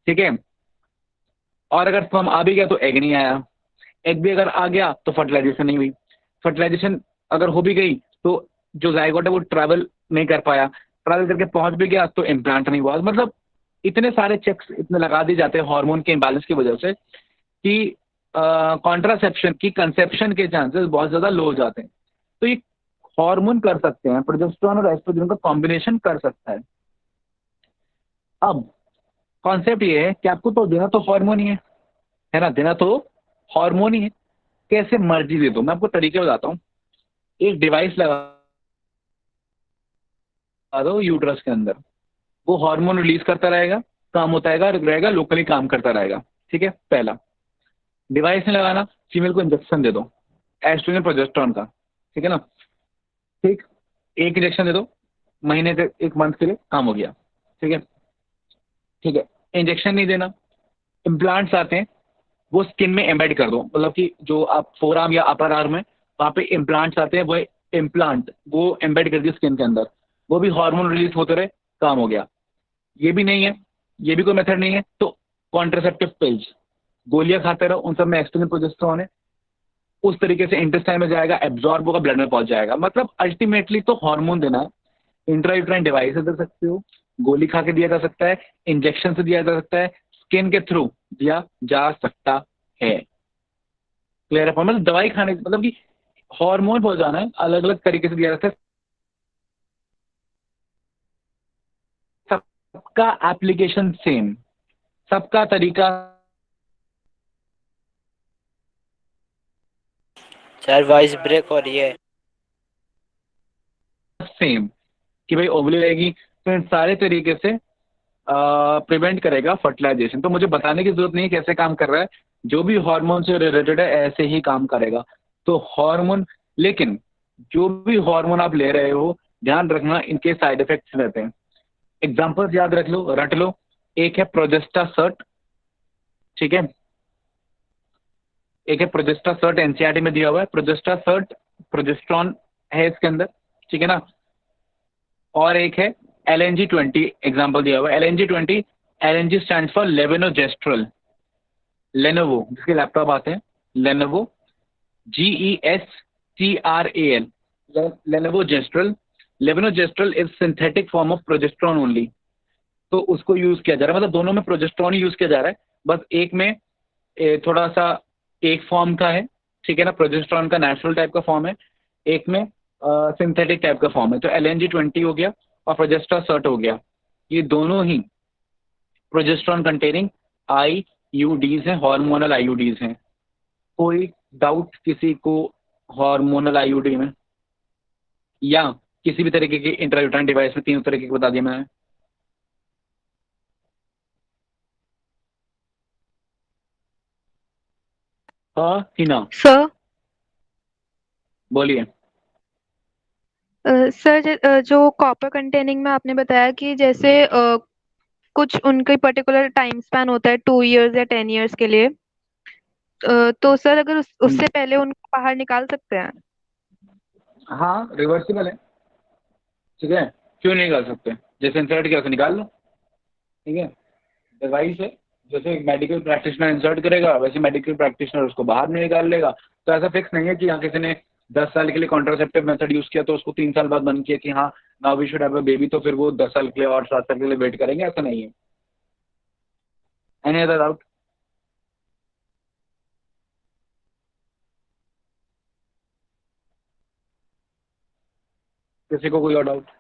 Speaker 9: ठीक है। और अगर स्पर्म आ भी गया तो एग नहीं आया, एग भी अगर आ गया तो फर्टिलाइजेशन नहीं हुई, फर्टिलाइजेशन अगर हो भी गई तो जो जाइगोट है वो ट्रैवल नहीं कर पाया, ट्रैवल करके पहुंच भी गया तो इम्प्लांट नहीं हुआ। मतलब इतने सारे चेक्स इतने लगा दिए जाते हैं हार्मोन के इम्बैलेंस की वजह से कि कॉन्ट्रासेप्शन की कंसेप्शन के चांसेस बहुत ज्यादा लो हो जाते हैं। तो ये हार्मोन कर सकते हैं, प्रोजेस्टेरॉन और एस्ट्रोजन का कॉम्बिनेशन कर सकता है। अब कॉन्सेप्ट ये है कि आपको तो देना तो हार्मोन ही है ना, देना तो हार्मोन ही है, कैसे मर्जी दे दो। मैं आपको तरीके बताता हूँ। एक डिवाइस लगा दो यूट्रस के अंदर, वो हार्मोन रिलीज करता रहेगा, काम होता रहेगा, लोकली काम करता रहेगा, ठीक है। पहला डिवाइस नहीं लगाना, फीमेल को इंजेक्शन दे दो एस्ट्रोजन प्रोजेस्टेरॉन का, ठीक है ना, ठीक। एक इंजेक्शन दे दो महीने के, एक मंथ के लिए काम हो गया, ठीक है, ठीक है। इंजेक्शन नहीं देना, इम्प्लांट्स आते हैं वो स्किन में एम्बेड कर दो, मतलब कि जो आप फोर आर्म या अपर आर्म है वहाँ पे इम्प्लांट्स आते हैं, वो इम्प्लांट वो एम्बेड कर दिए स्किन के अंदर, वो भी हार्मोन रिलीज होते रहे, काम हो गया। ये भी नहीं है, ये भी कोई मेथड नहीं है तो कॉन्ट्रासेप्टिव पिल्स, गोलियां खाते रहो, उन सब में एस्ट्रोजन प्रोजेस्टेरॉन है, उस तरीके से इंटेस्टाइन में जाएगा, एब्जॉर्ब होगा, ब्लड में पहुंच जाएगा। मतलब अल्टीमेटली तो हार्मोन देना है। इंट्रायूट्राइन डिवाइस से दे सकते हो, गोली खा के दिया जा सकता है, इंजेक्शन से दिया जा सकता है, स्किन के थ्रू दिया जा सकता है। क्लियर है? मतलब दवाई खाने मतलब कि हार्मोन पहुंचाना है, अलग अलग तरीके से दिया जाता है। सबका एप्लीकेशन सेम, सबका तरीका
Speaker 6: सर वॉइस ब्रेक हो रही है।
Speaker 9: सेम कि भाई ओवुलेट रहेगी तो इन सारे तरीके से प्रिवेंट करेगा फर्टिलाइजेशन। तो मुझे बताने की जरूरत नहीं है कैसे काम कर रहा है, जो भी हार्मोन से रिलेटेड है ऐसे ही काम करेगा। तो हार्मोन, लेकिन जो भी हार्मोन आप ले रहे हो ध्यान रखना इनके साइड इफेक्ट्स रहते हैं। एग्जाम्पल्स याद रख लो, रट लो। एक है प्रोजेस्टासर्ट, ठीक है, एक है प्रोजेस्टासर्ट, एनसीईआरटी में दिया हुआ है। प्रोजेस्टासर्ट प्रोजेस्ट्रॉन है इसके अंदर, ठीक है ना। और एक है LNG-20, एग्जाम्पल दिया हुआ है LNG-20। LNG stand for levonorgestrel, Lenovo जिसके लैपटॉप आते हैं, Lenovo GESTRAL, levonorgestrel. Levonorgestrel is synthetic form of progesterone only. तो उसको यूज किया जा रहा है, मतलब दोनों में प्रोजेस्ट्रॉन यूज किया जा रहा है, बस एक में थोड़ा सा एक फॉर्म का है, ठीक है ना, प्रोजेस्ट्रॉन का नेचुरल टाइप का फॉर्म है, एक में सिंथेटिक टाइप का फॉर्म है। तो LNG-20 हो गया और प्रोजेस्टासर्ट हो गया, ये दोनों ही प्रोजेस्ट्रॉन कंटेनिंग IUDs हैं, हार्मोनल IUDs हैं। कोई डाउट किसी को हार्मोनल IUD में या किसी भी तरीके के इंट्रायूट्राइन डिवाइस में? तीनों तरीके के बता दिया मैंने। हाँ कि ना?
Speaker 11: सर
Speaker 9: बोलिए।
Speaker 11: सर जो कॉपर कंटेनिंग में आपने बताया कि जैसे कुछ उनके पर्टिकुलर टाइम स्पैन होता है 2 इयर्स या 10 इयर्स के लिए, तो सर अगर उससे पहले उनको बाहर निकाल सकते हैं?
Speaker 9: हाँ रिवर्सिबल है, ठीक है, क्यों नहीं निकाल सकते? जैसे इंसर्ट किया निकाल लो, ठीक है, डिवाइस है। जैसे मेडिकल प्रैक्टिशनर इंसर्ट करेगा वैसे मेडिकल प्रैक्टिशनर उसको बाहर नहीं निकाल लेगा। तो ऐसा फिक्स नहीं है कि यहाँ किसी ने 10 साल के लिए कॉन्ट्रासेप्टिव मेथड यूज किया तो उसको 3 साल बाद बंद किया कि हाँ now we should have a baby, तो फिर वो 10 साल के लिए और 7 साल के लिए वेट करेंगे, ऐसा नहीं है। Any other doubt? किसी को कोई और डाउट?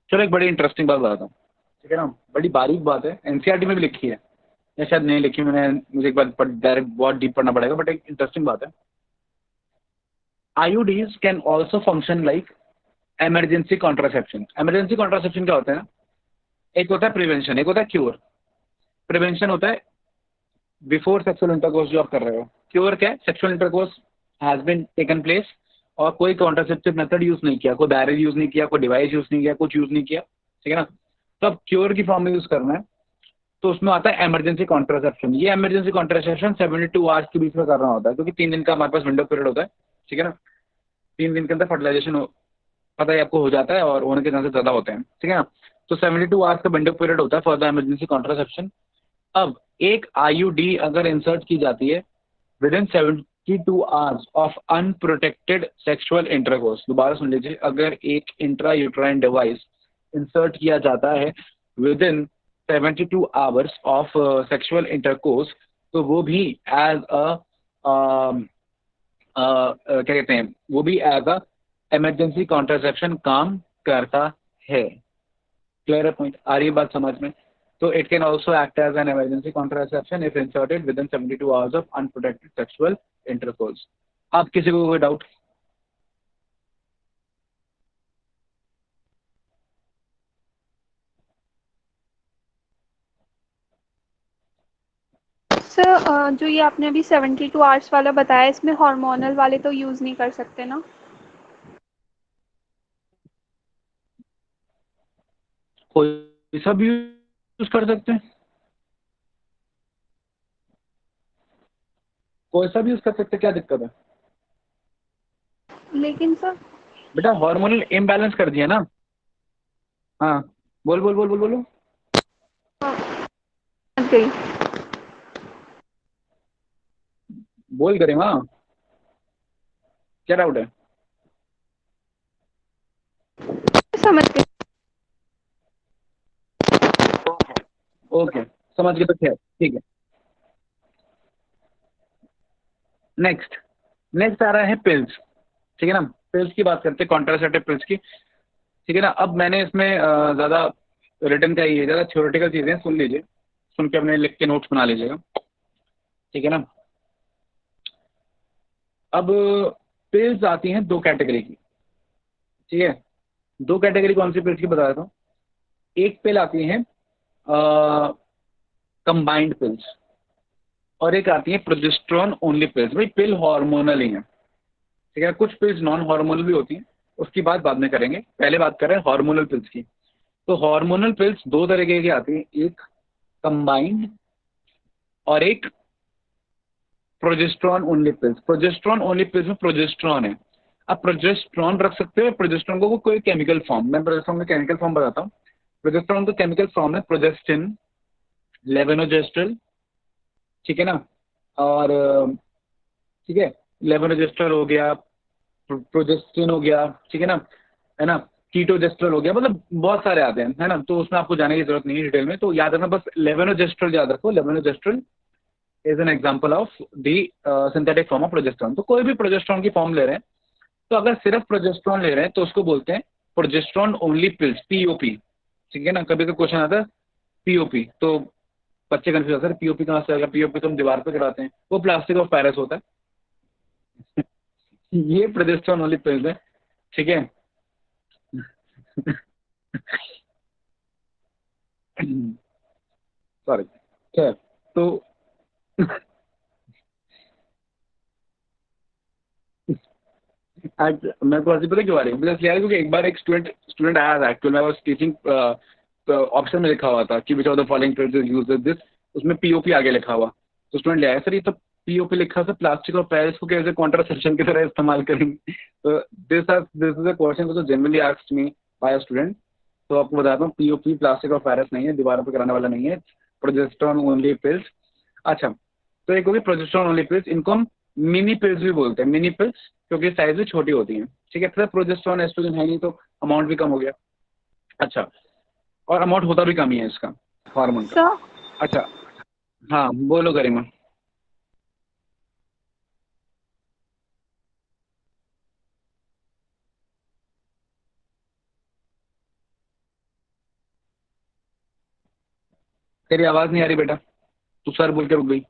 Speaker 9: चलो एक बड़ी इंटरेस्टिंग बात बताता हूँ, ठीक है ना, बड़ी बारीक बात है, एनसीईआरटी में भी लिखी है या शायद नहीं लिखी, मैंने मुझे एक बार डायरेक्ट बहुत डीप पढ़ना पड़ेगा, बट एक इंटरेस्टिंग बात है। IUDs can also function like emergency contraception. Emergency contraception क्या होता है ना, एक होता है प्रिवेंशन, एक होता है क्योर। प्रिवेंशन होता है बिफोर सेक्सुअल इंटरकोर्स जो आप कर रहे हो। क्योर क्या है, sexual intercourse has been taken place और कोई कॉन्ट्रासेप्टिव मेथड यूज नहीं किया, कोई बैरियर यूज नहीं किया, कोई डिवाइस यूज नहीं किया, कुछ यूज नहीं किया, ठीक है ना। तो अब क्योर की फॉर्म में यूज करना है तो उसमें आता है इमरजेंसी कॉन्ट्रासेप्शन। ये इमरजेंसी कॉन्ट्रासेप्शन 72 आवर्स के बीच में करना होता है, क्योंकि 3 दिन का हमारे पास विंडो पीरियड होता है, ठीक है ना। 3 दिन के अंदर फर्टिलाइजेशन पता ही आपको हो जाता है और होने के चांसेस ज्यादा होते हैं, ठीक है ना। तो 72 आवर्स का विंडो पीरियड होता है फॉर द इमरजेंसी कॉन्ट्रासेप्शन। अब एक IUD अगर इंसर्ट की जाती है with in 72 hours of unprotected sexual intercourse, दोबारा सुन लीजिए, अगर एक इंट्रा यूट्राइन डिवाइस इंसर्ट किया जाता है with in 72 hours of sexual intercourse, तो वो भी एज क्या कहते हैं, वो भी एज अ इमरजेंसी कॉन्ट्रासेप्शन काम करता है। क्लियर है पॉइंट? आ रही है बात समझ में? तो it can also act as an emergency contraception if inserted with in 72 hours of unprotected sexual intercourse. आप किसी को कोई डाउट?
Speaker 5: सर जो ये आपने अभी 72 आवर्स वाला बताया, इसमें हार्मोनल वाले तो यूज नहीं कर सकते ना?
Speaker 9: कोई सा भी यूज कर सकते हैं, कोई सा भी यूज कर सकते हैं, क्या दिक्कत है?
Speaker 5: लेकिन सर
Speaker 9: बेटा हार्मोनल इम्बैलेंस कर दिया ना। हाँ बोल बोल बोल बोल बोलो।
Speaker 5: समझ गई।
Speaker 9: बोल गरिमा, क्या डाउट है?
Speaker 5: समझ गए।
Speaker 9: ओके, समझ गए तो खैर ठीक है। नेक्स्ट आ रहा है पिल्स, ठीक है ना। पिल्स की बात करते हैं, कॉन्ट्रासेप्टिव पिल्स की, ठीक है ना। अब मैंने इसमें ज़्यादा रिटर्न का ही है, ज़्यादा थ्योरेटिकल चीज़ें सुन लीजिए, सुन के अपने लिख के नोट्स बना लीजिएगा, ठीक है ना। अब पिल्स आती हैं दो कैटेगरी की, ठीक है। दो कैटेगरी कौन सी पिल्स की बता देता हूँ। एक पिल आती है कंबाइंड पिल्स, और एक आती है प्रोजेस्टेरॉन ओनली पिल्स। भाई पिल हार्मोनल ही है, ठीक है। कुछ पिल्स नॉन हार्मोनल भी होती हैं, उसकी बात बाद में करेंगे, पहले बात करें हार्मोनल पिल्स की। तो हार्मोनल पिल्स दो तरीके की आती हैं, एक कंबाइंड और एक progesterone only pills. Progesterone only pills में प्रोजेस्टेरॉन है। अब प्रोजेस्टेरॉन रख सकते हो, प्रोजेस्टेरॉन को कोई केमिकल फॉर्म, मैं प्रोजेस्टेरॉन का केमिकल फॉर्म बताता हूँ। प्रोजेस्टेरॉन का केमिकल फॉर्म है प्रोजेस्टिन, लेवेनोजेस्ट्रल, ठीक है ना। और ठीक है, लेवेनोजेस्ट्रल हो गया, प्रोजेस्टिन हो गया, ठीक है ना। कीटोजेस्ट्रल हो गया, मतलब बहुत सारे आते हैं, है ना। तो उसमें आपको जाने की जरूरत नहीं है डिटेल में, तो याद रखना बस लेवेनोजेस्ट्रल याद रखो। Levonorgestrel is an example of the synthetic form of progesterone. तो कोई भी प्रोजेस्टेरॉन की फॉर्म ले रहे हैं, तो अगर सिर्फ प्रोजेस्टेरॉन ले रहे हैं तो उसको बोलते हैं प्रोजेस्टेरॉन ओनली पिल्स, पीओपी, ठीक है ना। कभी तो क्वेश्चन आता है पीओपी, तो बच्चे कंफ्यूज होते हैं, पीओपी कहाँ से आएगा, पीओपी तो हम दीवार पे चढ़ाते हैं, वो प्लास्टिक ऑफ पैरिस होता है। ये प्रोजेस्टेरॉन ओनली पिल्स है, ठीक है। सॉरी, खैर तो आज मैं को हंसी पता क्यों आ रही है, मुझे इसलिए आ रही है क्योंकि एक बार एक स्टूडेंट आया था, एक्चुअली मैं वाज टीचिंग, ऑप्शन में लिखा हुआ था कि which of the following pills is used with this, उसमें पीओपी आगे लिखा हुआ। तो स्टूडेंट ले आया, सर ये तो पीओपी लिखा था, प्लास्टिक और पैरिस को कैसे कॉन्ट्रासेप्शन की तरह इस्तेमाल करेंगे। तो दिस इज अ क्वेश्चन जो generally asked me by a student. तो आपको बताता हूँ, पीओपी प्लास्टिक और पैरिस नहीं है, दीवारों पर कराने वाला नहीं है, प्रोजेस्टेरॉन ओनली पिल्स। अच्छा, तो एक होगी प्रोजेस्टेरॉन ओनली पिल्स, इनको हम मिनी पिल्स भी बोलते हैं, मिनी पिल्स, क्योंकि साइज में छोटी होती हैं, ठीक है। फिर प्रोजेस्टेरॉन एस्ट्रोजन है नहीं, तो अमाउंट भी कम हो गया। अच्छा, और अमाउंट होता भी कम ही है इसका, हार्मोन का। अच्छा, हाँ बोलो गरिमा। तेरी आवाज नहीं आ रही बेटा, तू सर बोल के रुक गई।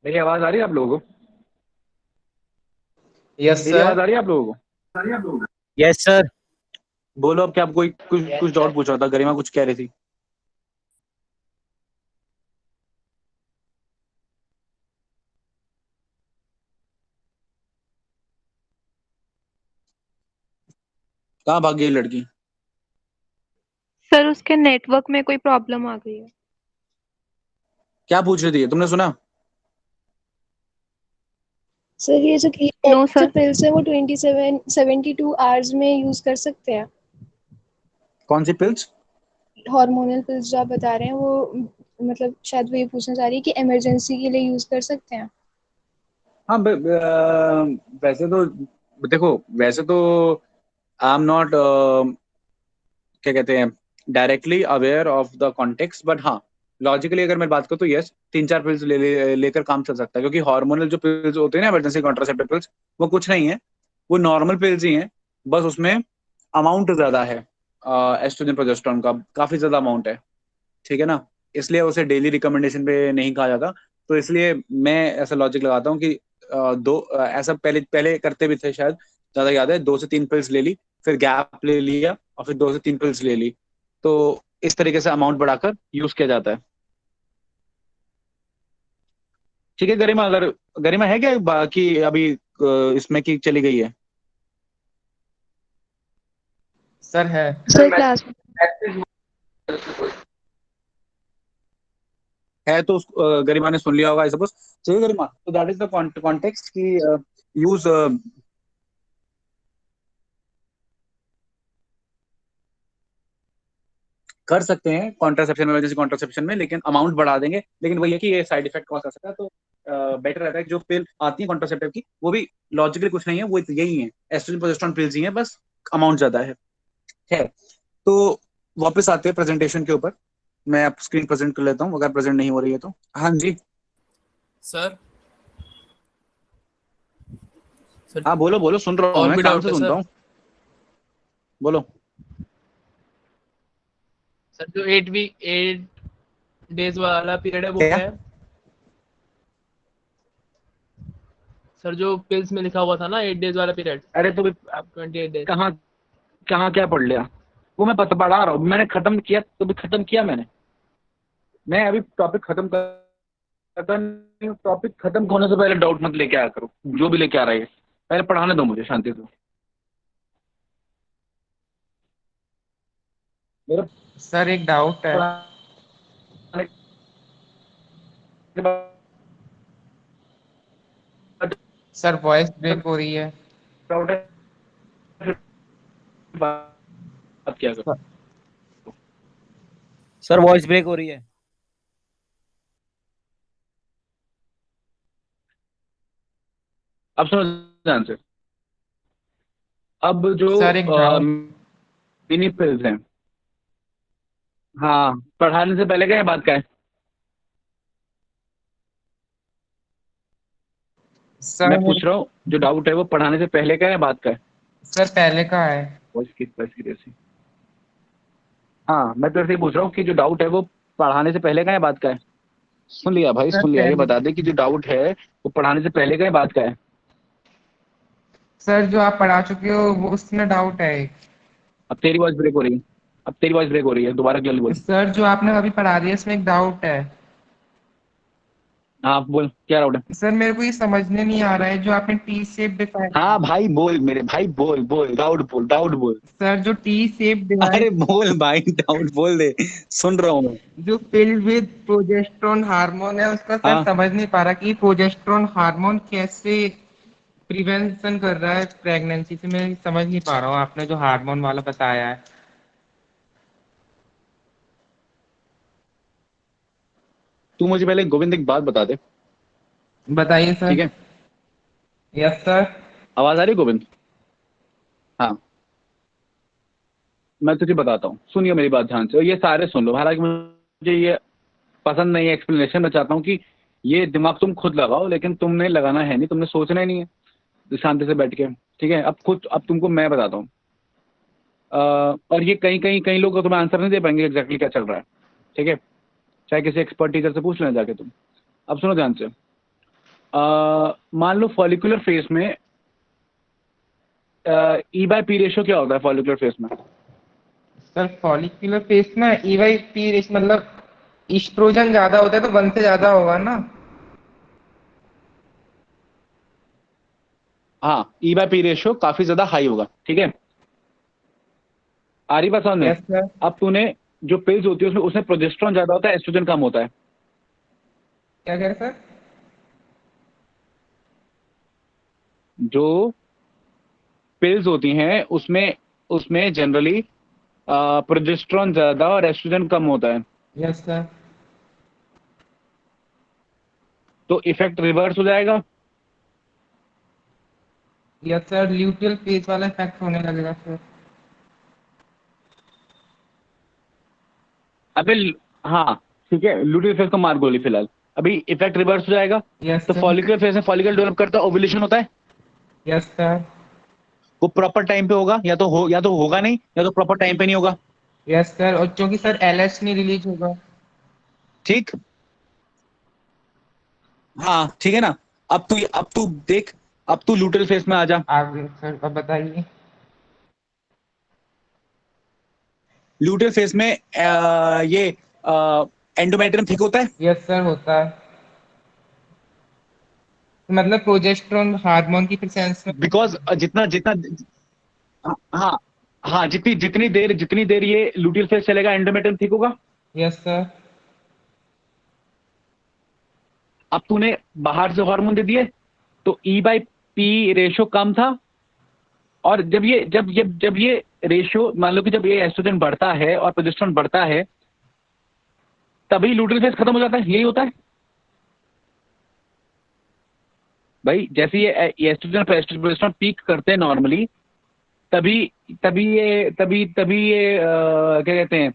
Speaker 9: मेरी आवाज आ रही है आप लोगों को?
Speaker 8: यस
Speaker 9: मेरी आवाज
Speaker 8: सर।
Speaker 9: आ रही है आप लोगों को?
Speaker 1: Yes sir. बोलो, अब क्या आप कोई कुछ डाउट पूछ रहा था, गरिमा कुछ कह रही थी। कहाँ भाग गई लड़की?
Speaker 11: सर उसके नेटवर्क में कोई प्रॉब्लम आ गई है।
Speaker 1: क्या पूछ रही थी, तुमने सुना?
Speaker 3: सर ये जो
Speaker 11: नो सर।
Speaker 3: पिल्स है वो 72 आवर्स में यूज कर सकते हैं।
Speaker 1: कौन सी पिल्स?
Speaker 3: हार्मोनल पिल्स जो आप बता रहे हैं वो, मतलब शायद वो ये पूछना चाह रही है कि इमरजेंसी के लिए यूज कर सकते हैं।
Speaker 1: हाँ वैसे तो देखो, वैसे तो आई एम नॉट क्या कहते हैं directly aware of the context, but हाँ लॉजिकली अगर मैं बात करूँ तो यस, 3-4 पिल्स लेकर काम चल सकता है, क्योंकि हार्मोनल जो पिल्स होते हैं ना, इमरजेंसी कॉन्ट्रासेप्टिव पिल्स, वो कुछ नहीं है, वो नॉर्मल पिल्स ही हैं, बस उसमें अमाउंट ज्यादा है, एस्ट्रोजन प्रोजेस्टेरॉन का काफी ज्यादा अमाउंट है, ठीक है ना। इसलिए उसे डेली रिकमेंडेशन पे नहीं कहा जाता। तो इसलिए मैं ऐसा लॉजिक लगाता हूँ कि ऐसा पहले पहले करते भी थे शायद, ज्यादा याद है, 2 से 3 पिल्स ले ली, फिर गैप ले लिया, और फिर 2 से 3 पिल्स ले ली। तो इस तरीके से अमाउंट बढ़ाकर यूज किया जाता है, ठीक है। गरिमा, अगर गरिमा है क्या बाकी अभी इसमें की चली गई है?
Speaker 8: सर है।
Speaker 3: सर क्लास में।
Speaker 1: है तो गरिमा ने सुन लिया होगा आई सपोज। ठीक है गरिमा, तो दैट इज द कॉन्टेक्स्ट की यूज कर सकते हैं कॉन्ट्रासेप्शन में, इमरजेंसी कॉन्ट्रासेप्शन में, लेकिन अमाउंट बढ़ा देंगे। लेकिन वही है कि ये साइड इफेक्ट कॉज कर सकता है, तो बेटर रहता है कि जो पिल आती है कॉन्ट्रासेप्टिव की वो भी लॉजिकली कुछ नहीं है, वो यही है एस्ट्रोजन प्रोजेस्टेरॉन पिल्स ही है, बस अमाउंट ज्यादा है। तो वापस आते हैं प्रेजेंटेशन के ऊपर। मैं आप स्क्रीन प्रेजेंट कर लेता हूँ अगर प्रेजेंट नहीं हो रही है तो। हाँ जी
Speaker 7: सर।
Speaker 1: हाँ बोलो बोलो, सुन रहा हूँ
Speaker 7: और
Speaker 1: मैं,
Speaker 7: भी
Speaker 1: काम
Speaker 7: डाउट
Speaker 1: से
Speaker 7: है
Speaker 1: सुनता
Speaker 7: सर?
Speaker 1: हूँ, बोलो।
Speaker 7: सर जो 8 डेज वाला पीरियड है वो
Speaker 1: क्या?
Speaker 7: क्या है? सर जो पिल्स में लिखा हुआ था ना 8 डेज वाला पीरियड,
Speaker 9: अरे तो
Speaker 7: 28 डेज।
Speaker 9: कहाँ कहाँ क्या पढ़ लिया? वो मैं पढ़ा रहा हूँ, मैंने खत्म किया तो भी खत्म किया मैंने। मैं अभी टॉपिक खत्म करता नहीं, टॉपिक खत्म होने से पहले डाउट मत लेके आया करो, जो भी लेके आ रहा है पहले पढ़ाने दो मुझे शांति से। मेरा
Speaker 8: सर एक डाउट है।
Speaker 9: पढ़ाने के बाद
Speaker 8: सर वॉइस ब्रेक हो रही है।
Speaker 9: डाउट है फिर बात क्या करो।
Speaker 12: सर वॉइस ब्रेक हो रही है।
Speaker 9: अब सुनो ध्यान से। अब जो
Speaker 8: सर एक डाउट।
Speaker 9: मिनी पिल्स हैं, हाँ पढ़ाने से पहले क्या बात का है?
Speaker 8: सर
Speaker 9: मैं पूछ रहा हूँ जो डाउट है वो पढ़ाने से पहले का है बात का है?
Speaker 8: सर पहले का है।
Speaker 9: हाँ मैं तो ऐसे ही पूछ रहा हूँ कि जो डाउट है वो पढ़ाने से पहले का है बात का है? सुन लिया भाई,
Speaker 8: सर
Speaker 9: सुन लिया। ये
Speaker 8: पहले।
Speaker 9: बता दे कि जो डाउट है वो पढ़ाने से पहले का है बात का है?
Speaker 8: सर जो आप पढ़ा चुके हो वो उसमें डाउट है एक।
Speaker 9: अब तेरी वॉइस ब्रेक हो रही है, अब तेरी वॉइस ब्रेक हो रही है, दोबारा क्लियर बोल।
Speaker 8: सर जो आपने अभी पढ़ा दिया इसमें एक डाउट है।
Speaker 9: हाँ बोल, क्या डाउट है?
Speaker 8: सर मेरे को ये समझने नहीं आ रहा है जो आपने टी शेप डिफाइन।
Speaker 9: हाँ भाई बोल मेरे भाई, बोल बोल, डाउट बोल, डाउट बोल।
Speaker 8: सर जो टी शेप डिवाइड
Speaker 1: अरे बोल भाई, डाउट बोल दे, सुन रहा हूँ मैं।
Speaker 8: जो फिल्ड विद प्रोजेस्टेरोन हार्मोन है उसका सर
Speaker 1: हाँ
Speaker 8: समझ नहीं पा रहा कि प्रोजेस्टेरोन हार्मोन कैसे प्रिवेंशन कर रहा है प्रेगनेंसी से। मैं समझ नहीं पा रहा हूँ आपने जो हार्मोन वाला बताया है।
Speaker 9: तू मुझे पहले गोविंद एक बात बता दे।
Speaker 8: बताइए सर।
Speaker 9: ठीक है,
Speaker 8: यस सर।
Speaker 9: आवाज आ रही है गोविंद? हाँ मैं तुझे बताता हूँ, सुनिए मेरी बात ध्यान से, और ये सारे सुन लो। हालांकि मुझे ये पसंद नहीं है एक्सप्लेनेशन, मैं चाहता हूँ कि ये दिमाग तुम खुद लगाओ, लेकिन तुमने लगाना है नहीं, तुमने सोचना ही नहीं है शांति से बैठ के। ठीक है, अब तुमको मैं बताता हूँ। और ये कई लोग तुम्हें आंसर नहीं दे पाएंगे एग्जैक्टली क्या चल रहा है। ठीक है, चाहे किसी एक्सपर्ट टीचर से पूछ लेना जाके तुम। अब सुनो ध्यान से। मान लो फॉलिकुलर फेस में ई बाय पी रेशो क्या होता है फॉलिकुलर फेस में?
Speaker 8: सर फॉलिकुलर फेस में ई पी रेस मतलब ईस्ट्रोजन ज्यादा होता है तो 1 से ज्यादा होगा ना।
Speaker 9: हाँ, ई बाय पी रेशो काफी ज्यादा हाई होगा। ठीक है, आ रही बात समझ में?
Speaker 8: Yes sir.
Speaker 9: अब तूने जो पिल्स होती है उसमें प्रोजेस्टेरॉन ज्यादा होता है, एस्ट्रोजन कम होता है।
Speaker 8: क्या कह रहे सर?
Speaker 9: जो पिल्स होती हैं उसमें जनरली प्रोजेस्टेरॉन ज्यादा और एस्ट्रोजन कम होता है।
Speaker 8: Yes sir.
Speaker 9: तो इफेक्ट रिवर्स हो जाएगा।
Speaker 8: यस सर, ल्यूटियल फेस वाला इफेक्ट होने लगेगा सर।
Speaker 9: अबे हाँ ठीक है, लुटियल फेस को मार गोली फिलहाल, अभी इफेक्ट रिवर्स हो जाएगा।
Speaker 8: यस
Speaker 9: तो
Speaker 8: सर।
Speaker 9: फॉलिकुलर फेस में फॉलिकल डेवलप करता है, ओव्यूलेशन होता है।
Speaker 8: Yes sir.
Speaker 9: वो प्रॉपर टाइम पे होगा, या तो होगा नहीं, या तो प्रॉपर टाइम पे नहीं होगा।
Speaker 8: यस सर, और क्योंकि सर एलएच नहीं रिलीज होगा।
Speaker 1: ठीक, हाँ ठीक है ना। अब तू देख, अब तू लूटल फेस में आ जा।
Speaker 8: आगे सर अब बताइए।
Speaker 1: लूटल फेस में ये एंडोमेट्रियम थिक होता है।
Speaker 8: यस सर होता है। मतलब प्रोजेस्टेरोन हार्मोन की प्रेजेंस में।
Speaker 9: बिकॉज जितना जितना हाँ हाँ जितनी देर ये लुटियल फेस चलेगा एंडोमेट्रियम थिक होगा।
Speaker 8: Yes sir.
Speaker 9: अब तूने बाहर से हार्मोन दे दिए तो E/P रेशो कम था, और जब ये रेशियो मान लो कि जब ये एस्ट्रोजन बढ़ता है और प्रोजेस्टेरोन बढ़ता है तभी लूटल फेज खत्म हो जाता है। यही होता है भाई। जैसे ये एस्ट्रोजन प्रोजेस्टेरोन पीक करते हैं नॉर्मली, तभी ये क्या कहते हैं,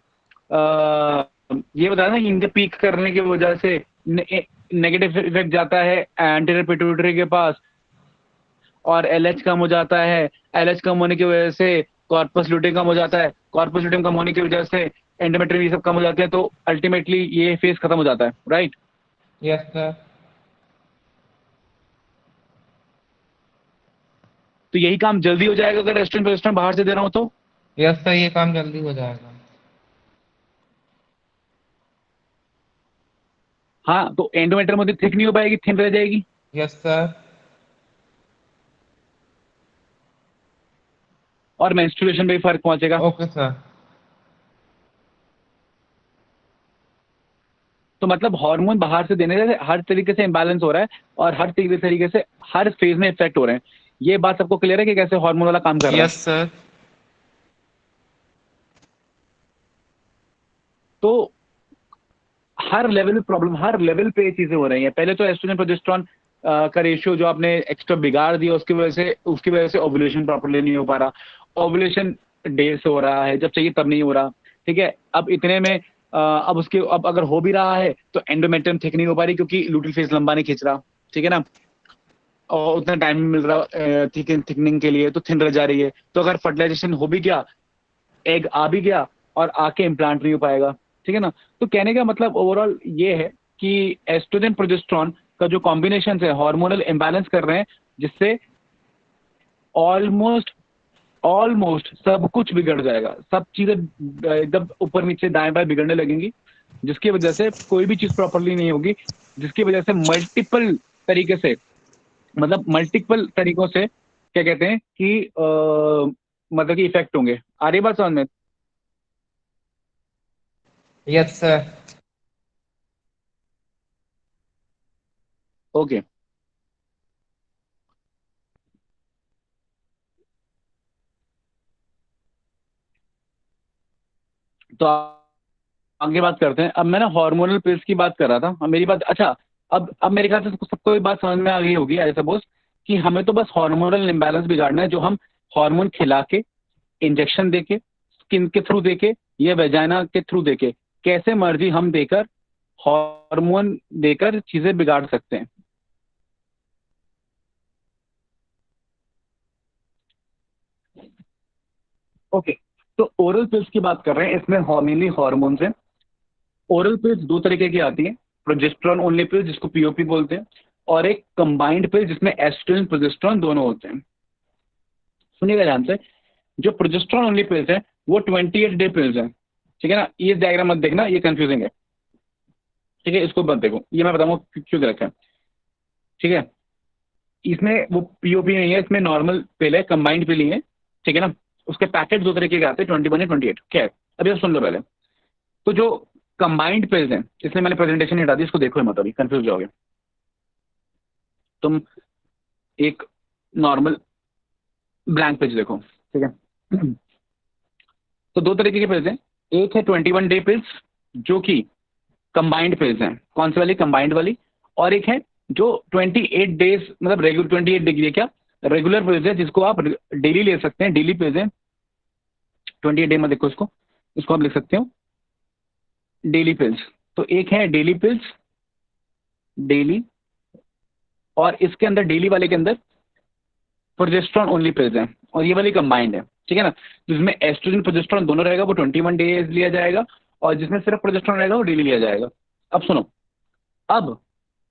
Speaker 9: ये बता ना, इनके पीक करने की वजह से नेगेटिव इफेक्ट जाता है एंटीरियर पिट्यूटरी के पास और LH कम हो जाता है। LH कम होने की वजह से कॉर्पस लूटियम कम हो जाता है। कॉर्पस लूटियम कम होने की वजह से एंडोमेट्रियम ये सब कम हो जाते हैं, तो अल्टीमेटली ये फेज खत्म हो जाता है, राइट?
Speaker 8: Yes sir.
Speaker 9: तो यही काम जल्दी हो जाएगा अगर एस्ट्रोजन प्रोजेस्टेरोन बाहर से दे रहा हूं तो।
Speaker 8: यस सर, ये काम जल्दी हो जाएगा।
Speaker 9: हाँ, तो एंडोमेट्रियम मोदी थिक नहीं हो पाएगी, थिन रह जाएगी।
Speaker 8: Yes sir.
Speaker 9: और मेंस्ट्रुएशन में भी फर्क पहुंचेगा।
Speaker 8: Okay sir.
Speaker 9: तो मतलब हार्मोन बाहर से देने से हर तरीके से इम्बैलेंस हो रहा है और हर तरीके से हर फेज में इफेक्ट हो रहे हैं। ये बात सबको क्लियर है कि कैसे हार्मोन वाला काम कर रहा है?
Speaker 8: Yes sir.
Speaker 9: तो हर लेवल पे प्रॉब्लम, हर लेवल पे चीजें हो रही हैं। पहले तो एस्ट्रोजन प्रोजेस्टेरोन का रेशियो जो आपने एक्स्ट्रा बिगाड़ दिया, उसकी वजह से ओव्यूलेशन प्रॉपर्ली नहीं हो पा रहा। ओव्यूलेशन देर से हो रहा है, जब चाहिए तब नहीं हो रहा, ठीक है। अब इतने में अब अगर हो भी रहा है तो एंडोमेट्रियम थिक नहीं हो पा रही क्योंकि लूटल फेज लंबा नहीं खींच रहा, ठीक है ना, और उतना टाइम मिल रहा थिकनिंग के लिए, तो थिन रह जा रही है। तो अगर फर्टिलाइजेशन हो भी गया, एग आ भी गया और आके इम्प्लांट नहीं हो पाएगा, ठीक है ना। तो कहने का मतलब ओवरऑल ये है कि एस्ट्रोजन प्रोजेस्टेरोन का जो कॉम्बिनेशन है हार्मोनल इम्बैलेंस कर रहे हैं, जिससे ऑलमोस्ट सब कुछ बिगड़ जाएगा। सब चीजें एकदम ऊपर नीचे दाएं बाएं बिगड़ने लगेंगी, जिसकी वजह से कोई भी चीज प्रॉपर्ली नहीं होगी, जिसकी वजह से मल्टीपल तरीके से, मतलब मल्टीपल तरीकों से क्या कहते हैं कि मतलब कि इफेक्ट होंगे। आ रही बात समझ में?
Speaker 8: Yes sir.
Speaker 9: ओके। तो आगे बात करते हैं। अब मैं ना हार्मोनल पिल्स की बात कर रहा था। अब मेरी बात, अच्छा, अब मेरे ख्याल से सबको ये बात समझ में आ गई होगी आई सपोज, कि हमें तो बस हार्मोनल इम्बैलेंस बिगाड़ना है, जो हम हार्मोन खिला के, इंजेक्शन देके, स्किन के थ्रू देके या वेजाइना के थ्रू देके, कैसे मर्जी हम देकर हार्मोन देकर चीजें बिगाड़ सकते हैं। ओके, तो ओरल पिल्स की बात कर रहे हैं। इसमें मेनली हार्मोन्स हैं। ओरल पिल्स दो तरीके की आती हैं, प्रोजेस्टेरोन ओनली पिल्स जिसको POP बोलते हैं, और एक कंबाइंड पिल जिसमें एस्ट्रोजन प्रोजेस्टेरोन दोनों होते हैं। सुनिएगा ध्यान से, जो प्रोजेस्टेरोन ओनली पिल्स हैं वो 28 डे पिल्स हैं, ठीक है ना। ये डायग्राम मत देखना, ये कंफ्यूजिंग है, ठीक है, इसको मत देखो, ये मैं बताऊंगा क्यों रखा है, ठीक है। इसमें वो POP नहीं है, इसमें नॉर्मल पिल है, कंबाइंड पिल ही है, ठीक है ना। उसके पैकेट दो तरीके के आते हैं, 21 या 28। क्या है, अभी आप सुन लो पहले। तो जो कंबाइंड पिल्स हैं, इसलिए मैंने प्रेजेंटेशन हटा दी, इसको देखो मत, अभी कंफ्यूज जाओगे तुम। एक नॉर्मल ब्लैंक पेज देखो, ठीक है। तो दो तरीके के पिल्स हैं। एक है 21 डे पिल्स जो कि कंबाइंड पिल्स हैं। कौन सी वाली? कंबाइंड वाली। और एक है जो 28 डेज, मतलब रेगुलर 28 डिग्री क्या रेगुलर पिल्स है, जिसको आप डेली ले सकते हैं। डेली पिल्स हैं 28 डे में, देखो इसको आप लिख सकते हो डेली पिल्स। तो एक है डेली पिल्स, डेली, और इसके अंदर डेली वाले के अंदर प्रोजेस्टेरोन ओनली पिल्स हैं, और ये वाली कंबाइंड है, ठीक है ना। जिसमें एस्ट्रोजन प्रोजेस्टेरोन दोनों रहेगा वो 21 डेज लिया जाएगा, और जिसमें सिर्फ प्रोजेस्टेरोन रहेगा वो डेली लिया जाएगा। अब सुनो, अब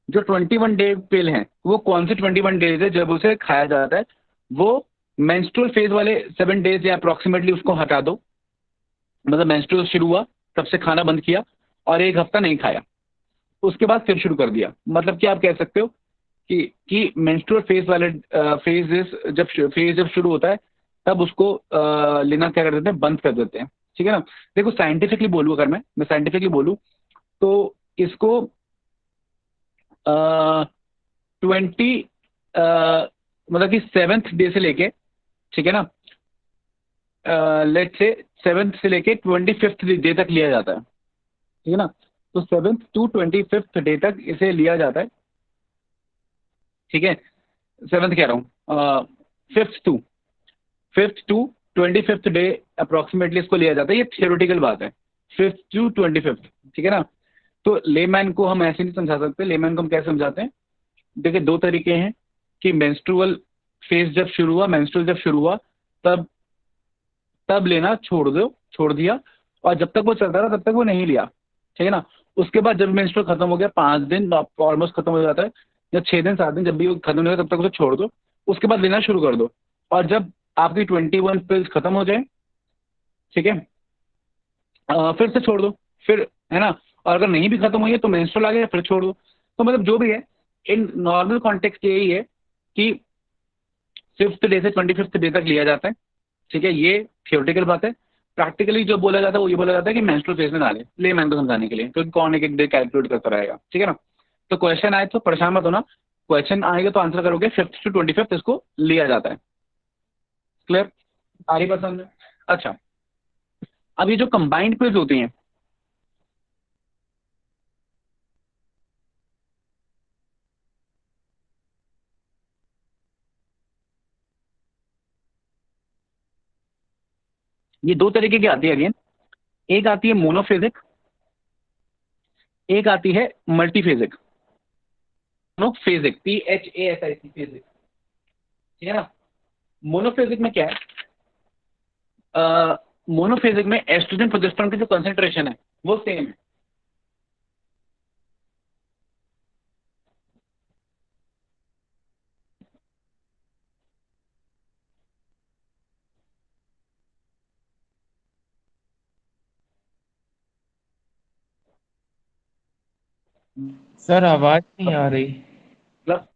Speaker 9: जो 21 डे पिल है वो कौन से 21 डेज है जब उसे खाया जाता है? वो मेंस्ट्रुअल फेज वाले 7 डेज या अप्रोक्सीमेटली उसको हटा दो, मतलब मेंस्ट्रुअल शुरू हुआ तब से खाना बंद किया और एक हफ्ता नहीं खाया, उसके बाद फिर शुरू कर दिया। मतलब कि आप कह सकते हो कि मेंस्ट्रुअल फेज वाले फेज जब शुरू होता है तब उसको लेना क्या कर देते हैं, बंद कर देते हैं, ठीक है ना। देखो साइंटिफिकली बोलूँ, अगर मैं साइंटिफिकली बोलूँ तो इसको 20 मतलब कि 7th डे से लेके, ठीक है ना, लेट से 7th से लेके 25th डे तक लिया जाता है, ठीक है ना। तो 7th to 25th डे तक इसे लिया जाता है, ठीक है। 7th कह रहा हूँ, 5th to 25th day approximately इसको लिया जाता है। ये थियोरेटिकल बात है, 5th to 25th, ठीक है ना। तो लेमैन को हम ऐसे नहीं समझा सकते। लेमैन को हम कैसे समझाते हैं? देखिए, दो तरीके हैं कि मेंस्ट्रुअल फेज जब शुरू हुआ, मेंस्ट्रुअल जब शुरू हुआ, तब तब लेना छोड़ दिया, और जब तक वो चलता रहा तब तक वो नहीं लिया, ठीक है ना। उसके बाद जब मेंस्ट्रुअल खत्म हो गया, 5 दिन ऑलमोस्ट खत्म हो जाता है, या 6 दिन 7 दिन, जब भी वो खत्म नहीं होगा तब तक उसे छोड़ दो, उसके बाद लेना शुरू कर दो। और जब आपकी 21 पिल्स खत्म हो जाए, ठीक है, फिर से छोड़ दो, फिर, है ना। और अगर नहीं भी खत्म हुई है तो मेंस्ट्रुअल आ गया, फिर छोड़ दो। तो मतलब जो भी है, इन नॉर्मल कॉन्टेक्स्ट यही है कि 5th डे से 25th डे तक लिया जाता है, ठीक है। ये थियोरेटिकल बात है। प्रैक्टिकली जो बोला जाता है वो ये बोला जाता है कि मेंस्ट्रुअल फेज में ना ले, लेमैन को समझाने के लिए, क्योंकि कौन एक एक डे कैलकुलेट करता रहेगा, ठीक है ना। तो क्वेश्चन आए तो परेशान मत होना, क्वेश्चन आएगा तो आंसर करोगे, 5th to 25th इसको लिया जाता है। क्लियर? आ रही बात समझ में? अच्छा, अब ये जो कंबाइंड पेज होती हैं, ये दो तरीके की आती है अगेन। एक आती है मोनोफेजिक, एक आती है मल्टीफेजिक। मोनोफेजिक, PHASIC, फेजिक, ठीक है ना। मोनोफेजिक में क्या है? मोनोफेजिक में एस्ट्रोजन प्रोजेस्टेरोन की जो कंसेंट्रेशन है वो सेम है।
Speaker 8: सर आवाज नहीं आ रही।
Speaker 9: मतलब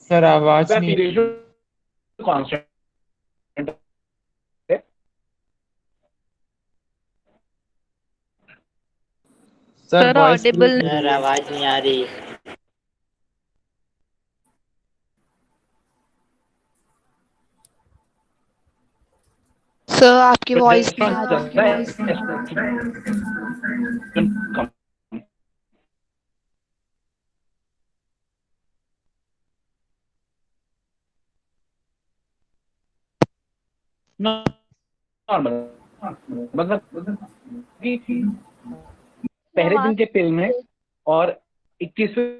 Speaker 8: सर आवाज
Speaker 9: का
Speaker 8: नहीं।
Speaker 9: रेशियो कांस्टेंट है।
Speaker 8: Sir
Speaker 11: sir
Speaker 8: voice
Speaker 11: audible
Speaker 8: break हो
Speaker 6: सर
Speaker 8: रही है।
Speaker 6: आवाज नहीं आ रही।
Speaker 3: सर आपकी वॉइस नहीं
Speaker 9: प्रोजेस्टेरोन
Speaker 3: आ
Speaker 9: चलता
Speaker 3: रही।
Speaker 9: है, एस्ट्रोजन कम। नॉर्मल, मतलब कि पहले दिन के पिल में और 21वें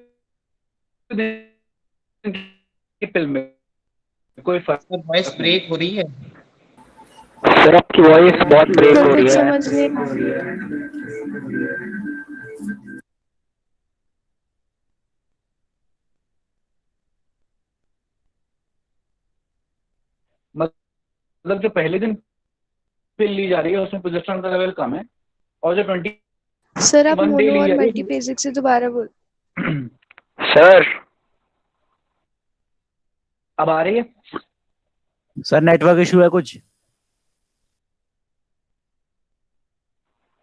Speaker 9: दिन के पिल में कोई फर्क।
Speaker 8: सर वॉइस ब्रेक हो रही है।
Speaker 6: सर आपकी वॉइस बहुत ब्रेक
Speaker 3: सर
Speaker 6: हो रही
Speaker 3: कुछ
Speaker 6: है।
Speaker 3: समझ नहीं।
Speaker 9: मतलब जो पहले दिन पिल ली जा रही है उसमें प्रोजेस्टेरोन का लेवल कम है, और जो 21
Speaker 3: सर आप
Speaker 9: डे
Speaker 3: मोनो
Speaker 9: ली
Speaker 3: और
Speaker 9: जा रही
Speaker 3: मल्टीपेजिक से दोबारा बोल।
Speaker 9: है।
Speaker 6: सर
Speaker 9: अब आ रही है?
Speaker 1: सर नेटवर्क इशू है कुछ?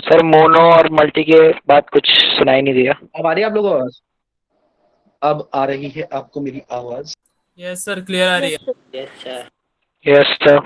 Speaker 6: सर मोनो और मल्टी के बाद कुछ सुनाई नहीं दिया।
Speaker 1: अब आ रही है आप लोगों को आवाज? अब आ रही है आपको मेरी आवाज?
Speaker 7: यस सर, क्लियर आ रही है।
Speaker 6: Yes sir. Yes sir.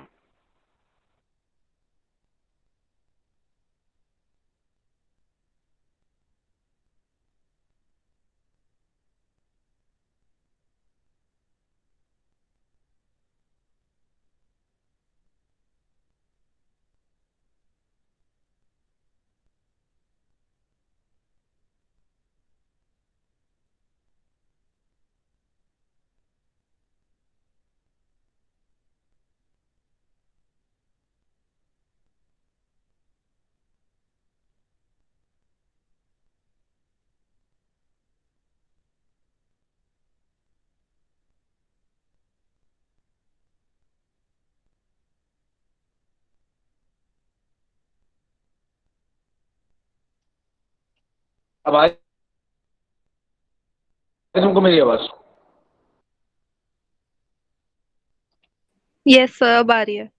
Speaker 9: अब आ रही है तुमको मेरी आवाज?
Speaker 11: यस सर, अब आ रही है।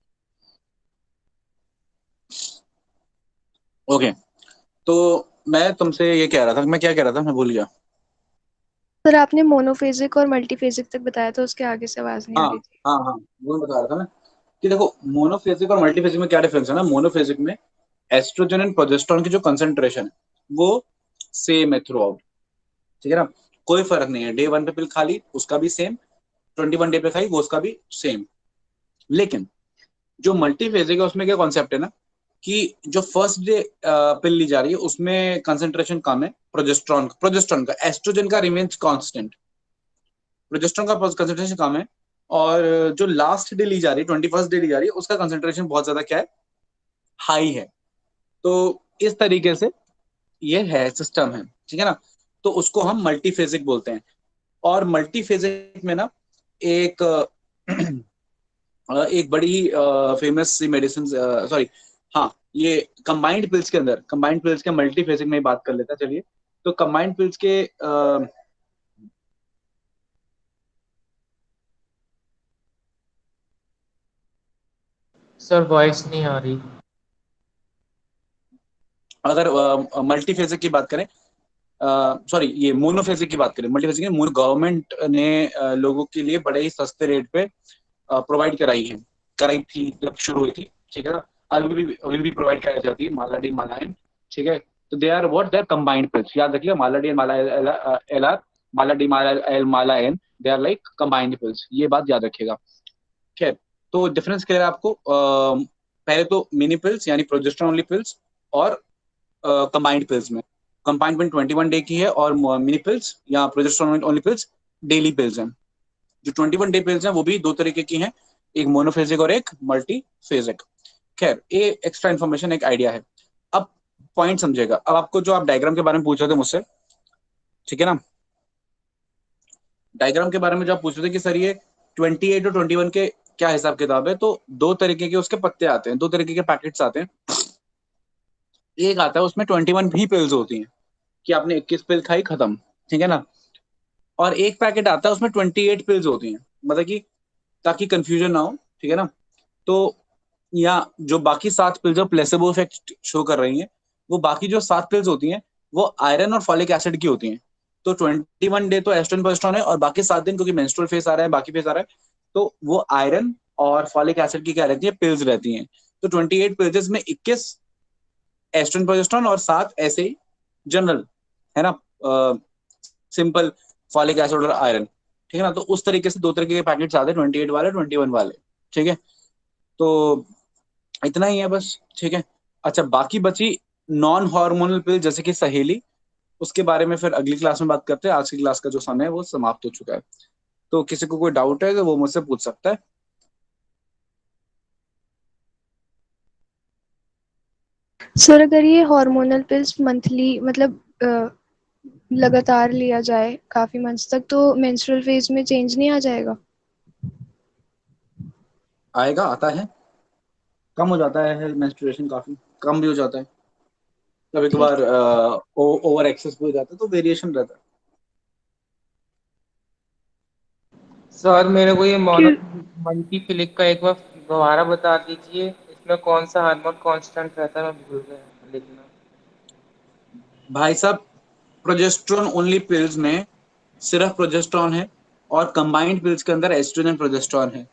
Speaker 1: ओके, तो मैं तुमसे ये कह रहा था, मैं क्या कह रहा था, मैं भूल गया।
Speaker 3: सर आपने मोनोफेजिक और मल्टीफेजिक तक बताया था, उसके आगे से आवाज नहीं आ
Speaker 1: हाँ
Speaker 3: रही थी।
Speaker 1: हाँ हाँ, वो बता रहा था मैं कि देखो मोनोफेजिक और मल्टीफेजिक में क्या डिफरेंस है ना। मोनोफेजिक में एस्ट्रोजन एंड प्रोजेस्टेरोन की जो कंसंट्रेशन है वो सेम है थ्रू आउट, ठीक है ना, कोई फर्क नहीं है। डे 1 पे पिल खा ली उसका भी सेम, 21 डे पे खाई वो उसका भी सेम। लेकिन जो मल्टीफेजिक है उसमें क्या कॉन्सेप्ट है ना कि जो फर्स्ट डे पिल ली जा रही है उसमें कंसंट्रेशन कम है प्रोजेस्ट्रॉन का, एस्ट्रोजन का रिमेन्स कांस्टेंट, प्रोजेस्ट्रॉन का कंसंट्रेशन कम है। और जो लास्ट डे ली जा रही है, 21st डे ली जा रही है, उसका कंसंट्रेशन बहुत ज्यादा क्या है, हाई है। तो इस तरीके से ये है सिस्टम है, ठीक है ना। तो उसको हम मल्टीफेजिक बोलते हैं। और मल्टीफेजिक में ना एक एक बड़ी फेमस सी मेडिसिन, सॉरी, हाँ, ये कंबाइंड पिल्स के अंदर, कंबाइंड पिल्स के मल्टीफेजिक में ही बात कर लेता है, चलिए। तो कंबाइंड पिल्स के
Speaker 8: सर वॉइस नहीं आ रही।
Speaker 1: अगर मल्टीफेजिक की बात करें, सॉरी, ये मोनोफेजिक की बात करें, मल्टीफेजिक में गवर्नमेंट ने लोगों के लिए बड़े ही सस्ते रेट पे प्रोवाइड कराई थी जब शुरू हुई थी, ठीक है ना। अभी भी प्रोवाइड कराई जाती है, मालाडी मालायन, ठीक है। तो they are what, they are combined pills, याद रखिएगा, Mala D and Mala L R, Mala D Mala L Mala N, they are like combined pills, ये बात याद रखिएगा। खैर, तो डिफरेंस क्या है आपको, पहले तो मिनी पिल्स यानी प्रोजेस्टेरोन ओनली पिल्स और कंबाइंड पिल्स में, कंबाइंड पिल 21 डे की है और मिनी पिल्स या progesterone only pills daily pills हैं। जो 21 डे पिल्स हैं वो भी दो तरीके की हैं, एक मोनोफेजिक और एक मल्टीफेजिक। खैर, ये एक्स्ट्रा इन्फॉर्मेशन, एक आइडिया है। अब पॉइंट समझेगा। अब आपको जो आप डायग्राम के बारे में पूछ रहे थे मुझसे, ठीक है ना, डायग्राम के बारे में जो आप पूछ रहे थे कि सर ये 28 और 21 के क्या हिसाब किताब है, तो दो तरीके के उसके पत्ते आते हैं, दो तरीके के पैकेट्स आते हैं। एक आता है उसमें 21 भी पिल्स होती हैं कि आपने 21 पिल खाई, खत्म, ठीक है ना। और एक पैकेट आता है उसमें 28 पिल्स होती हैं, मतलब कि ताकि कंफ्यूजन ना हो, ठीक है ना। तो या जो बाकी 7 पिल्स जो प्लेसेबो इफेक्ट शो कर रही हैं, वो बाकी जो 7 पिल्स होती हैं वो आयरन और फॉलिक एसिड की होती हैं। तो 21 डे तो एस्ट्रोजन प्रोजेस्टेरोन है, और बाकी 7 दिन क्योंकि मेंस्ट्रुअल फेस आ रहा है, बाकी फेस आ रहा है, तो वो आयरन और फॉलिक एसिड की क्या रहती है, पिल्स रहती हैं। तो 28 पिल्स में 21 एस्ट्रोजन प्रोजेस्टेरोन और 7 ऐसे ही जनरल, है ना, सिंपल फॉलिक एसिड और आयरन, ठीक है ना। तो उस तरीके से दो तरीके के पैकेट्स आते हैं, 28 वाले, 21 वाले, ठीक है। तो इतना ही है बस, ठीक है। अच्छा, बाकी बची नॉन हार्मोनल पिल जैसे कि सहेली, उसके बारे में फिर अगली क्लास में बात करते हैं। आज की क्लास का जो समय है वो समाप्त हो चुका है। तो किसी को कोई डाउट है तो वो मुझसे पूछ सकता है।
Speaker 3: सर अगर ये हार्मोनल पिल्स मंथली मतलब लगातार लिया जाए काफी मंथ्स तक, तो मेंस्ट्रुअल फेज में चेंज नहीं आ जाएगा?
Speaker 1: आएगा, आता है, कम हो जाता है मेंस्ट्रुएशन, काफी कम भी हो जाता है, कभी
Speaker 3: ठीक।
Speaker 1: कभार ओवर एक्सेस भी हो जाता है, तो वेरिएशन रहता है।
Speaker 8: सर मेरे को ये मोनो
Speaker 5: क्यों?
Speaker 8: मल्टीफिलिक का एक बार दोबारा बता दीजिए, इसमें कौन सा हार्मोन कांस्टेंट रहता है, मैं भूल गया लिखना।
Speaker 1: भाई साहब, प्रोजेस्टेरोन ओनली पिल्स में सिर्फ प्रोजेस्टेरोन है, और कंबाइंड पिल्स के अंदर एस्ट्रोजन प्रोजेस्टेरोन है।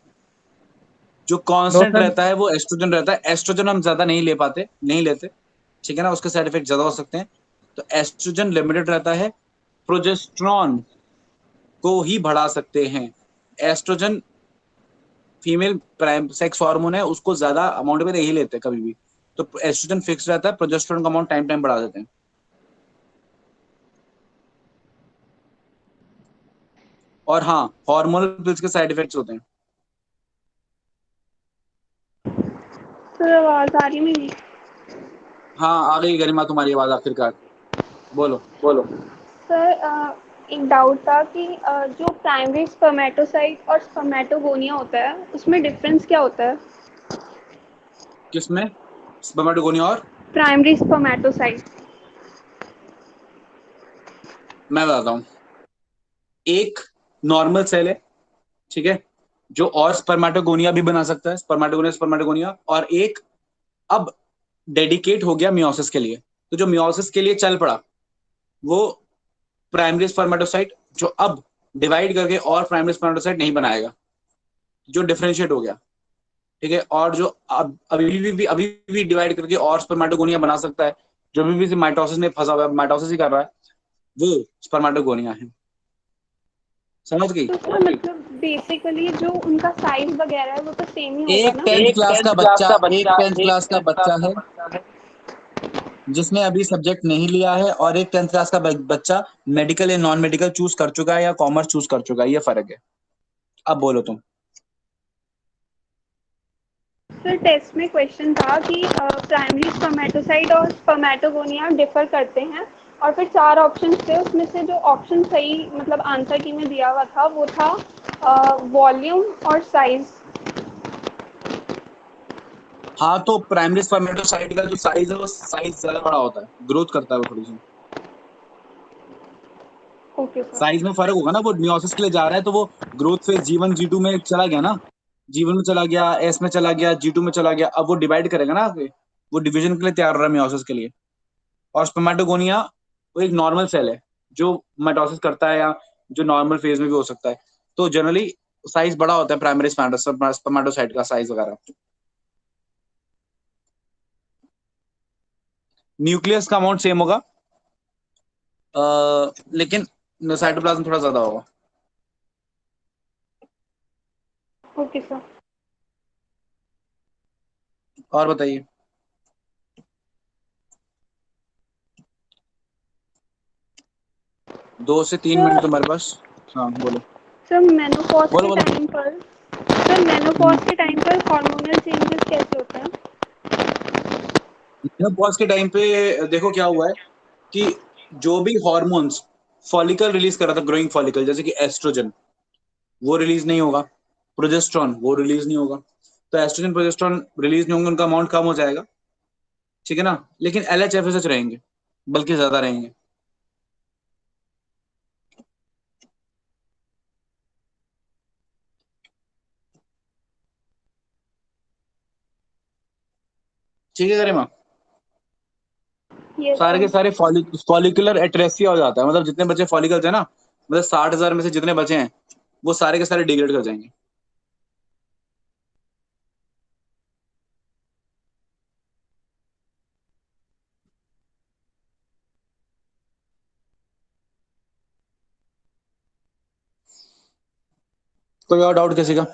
Speaker 1: जो
Speaker 8: नो
Speaker 1: कांस्टेंट
Speaker 8: सर।
Speaker 1: रहता है वो एस्ट्रोजन रहता है। एस्ट्रोजन हम ज्यादा नहीं लेते, ठीक है ना, उसके साइड इफेक्ट ज्यादा हो सकते हैं। तो एस्ट्रोजन लिमिटेड रहता है, प्रोजेस्टेरोन को ही बढ़ा सकते हैं। Oestrogen female prime sex hormone है, उसको ज्यादा अमाउंट में नहीं लेते कभी भी। तो एस्ट्रोजन फिक्स रहता है, प्रोजेस्टेरोन का अमाउंट टाइम टाइम बढ़ा देते हैं। और हाँ, हार्मोनल पिल्स के साइड इफेक्ट्स होते हैं।
Speaker 5: सर आवाज आ रही है मेरी?
Speaker 1: हाँ, आ गई गरिमा तुम्हारी आवाज आखिरकार, बोलो।
Speaker 5: बोलो। सर एक डाउट था कि जो प्राइमरी स्पर्मेटोसाइट और स्पर्मेटोगोनिया होता है उसमें डिफरेंस क्या होता है?
Speaker 1: किसमें, स्पर्मेटोगोनिया और,
Speaker 5: प्राइमरी स्पर्मेटोसाइट।
Speaker 1: मैं बताता हूँ। एक नॉर्मल सेल है, ठीक है,
Speaker 12: जो और स्पर्मेटोगोनिया भी बना सकता है, स्पर्मेटोगोनिया स्पर्मेटोगोनिया, और एक अब डेडिकेट हो गया मियोसिस के लिए। तो जो मियोसिस के लिए चल पड़ा वो प्राइमरी स्पर्मेटोसाइट, जो अब डिवाइड करके और प्राइमरी स्पर्मेटोसाइट नहीं बनाएगा, जो डिफरेंशिएट हो गया, ठीक है। और जो अब अभी भी डिवाइड करके और स्पर्मेटोगोनिया बना सकता है, जो भी माइटोसिस में फंसा हुआ है, माइटोसिस ही कर रहा है, वो स्पर्मेटोगोनिया है। समझ गई?
Speaker 5: तो सर मतलब बेसिकली जो उनका साइज वगैरह है वो तो सेम ही होगा
Speaker 12: एक
Speaker 5: ना?
Speaker 12: 10th क्लास का बच्चा, एक 10th
Speaker 9: एक
Speaker 12: क्लास का
Speaker 9: 10th
Speaker 12: बच्चा
Speaker 9: क्लास
Speaker 12: है
Speaker 9: का बच्चा है
Speaker 12: जिसने अभी सब्जेक्ट नहीं लिया है, और एक 10th क्लास का बच्चा मेडिकल या नॉन मेडिकल चूज कर चुका है या कॉमर्स चूज कर चुका है। ये फर्क है। अब बोलो तुम।
Speaker 5: सर टेस्ट में क्वेश्चन था कि प्राइमरी स्पर्मेटोसाइट और स्पर्मेटोगोनिया डिफर करते हैं, और फिर 4 ऑप्शन थे, उसमें से जो ऑप्शन सही मतलब आंसर की में दिया हुआ था वो था वॉल्यूम और साइज।
Speaker 12: हाँ, तो प्राइमरी स्पर्मेटोसाइट का जो साइज है वो साइज ज्यादा बड़ा होता है, ग्रोथ करता है वो थोड़ी सी।
Speaker 5: Okay sir.
Speaker 12: साइज में फर्क होगा ना, वो मियोसिस के लिए जा रहा है तो वो ग्रोथ फेज G1 G2 में चला गया ना, G1 में चला गया, S में चला गया, G2 में चला गया, अब वो डिवाइड करेगा ना आगे, वो डिवीजन के लिए तैयार हो रहा है मियोसिस के लिए। और स्पर्मेटोगोनिया वो एक नॉर्मल सेल है जो माइटोसिस करता है, या जो नॉर्मल फेज में भी हो सकता है। तो जनरली साइज बड़ा होता है प्राइमरी स्पर्मेटोसाइट का साइज वगैरह। न्यूक्लियस का अमाउंट सेम होगा, लेकिन साइटोप्लाज्म थोड़ा ज्यादा होगा।
Speaker 5: Okay sir.
Speaker 12: और बताइए। दो से तीन मिनट
Speaker 5: सर
Speaker 12: तुम्हारे पास। हाँ बोलो।
Speaker 5: सर मेनोपॉज
Speaker 12: बोलो
Speaker 5: के
Speaker 12: बोलो।
Speaker 5: टाइम पर सर मेनोपॉज के टाइम पर हार्मोनल चेंजेस कैसे होते हैं?
Speaker 12: मेनोपॉज के टाइम पे देखो क्या हुआ है कि जो भी हॉर्मोन्स फॉलिकल रिलीज कर रहा था, ग्रोइंग फॉलिकल, जैसे कि एस्ट्रोजन, वो रिलीज नहीं होगा, प्रोजेस्ट्रॉन वो रिलीज नहीं होगा। तो एस्ट्रोजन प्रोजेस्ट्रॉन रिलीज नहीं होंगे, उनका अमाउंट कम हो जाएगा, ठीक है ना। लेकिन LHFSH रहेंगे, बल्कि ज्यादा रहेंगे। ठीक है गरिमा।
Speaker 5: यस
Speaker 12: सारे के
Speaker 5: सर।
Speaker 12: सारे फॉलिकुलर एट्रेसिया हो जाता है, मतलब जितने बचे फॉलिकल्स है ना, मतलब 60,000 में से जितने बचे हैं वो सारे के सारे डिग्रेड कर जाएंगे। कोई और डाउट किसी का?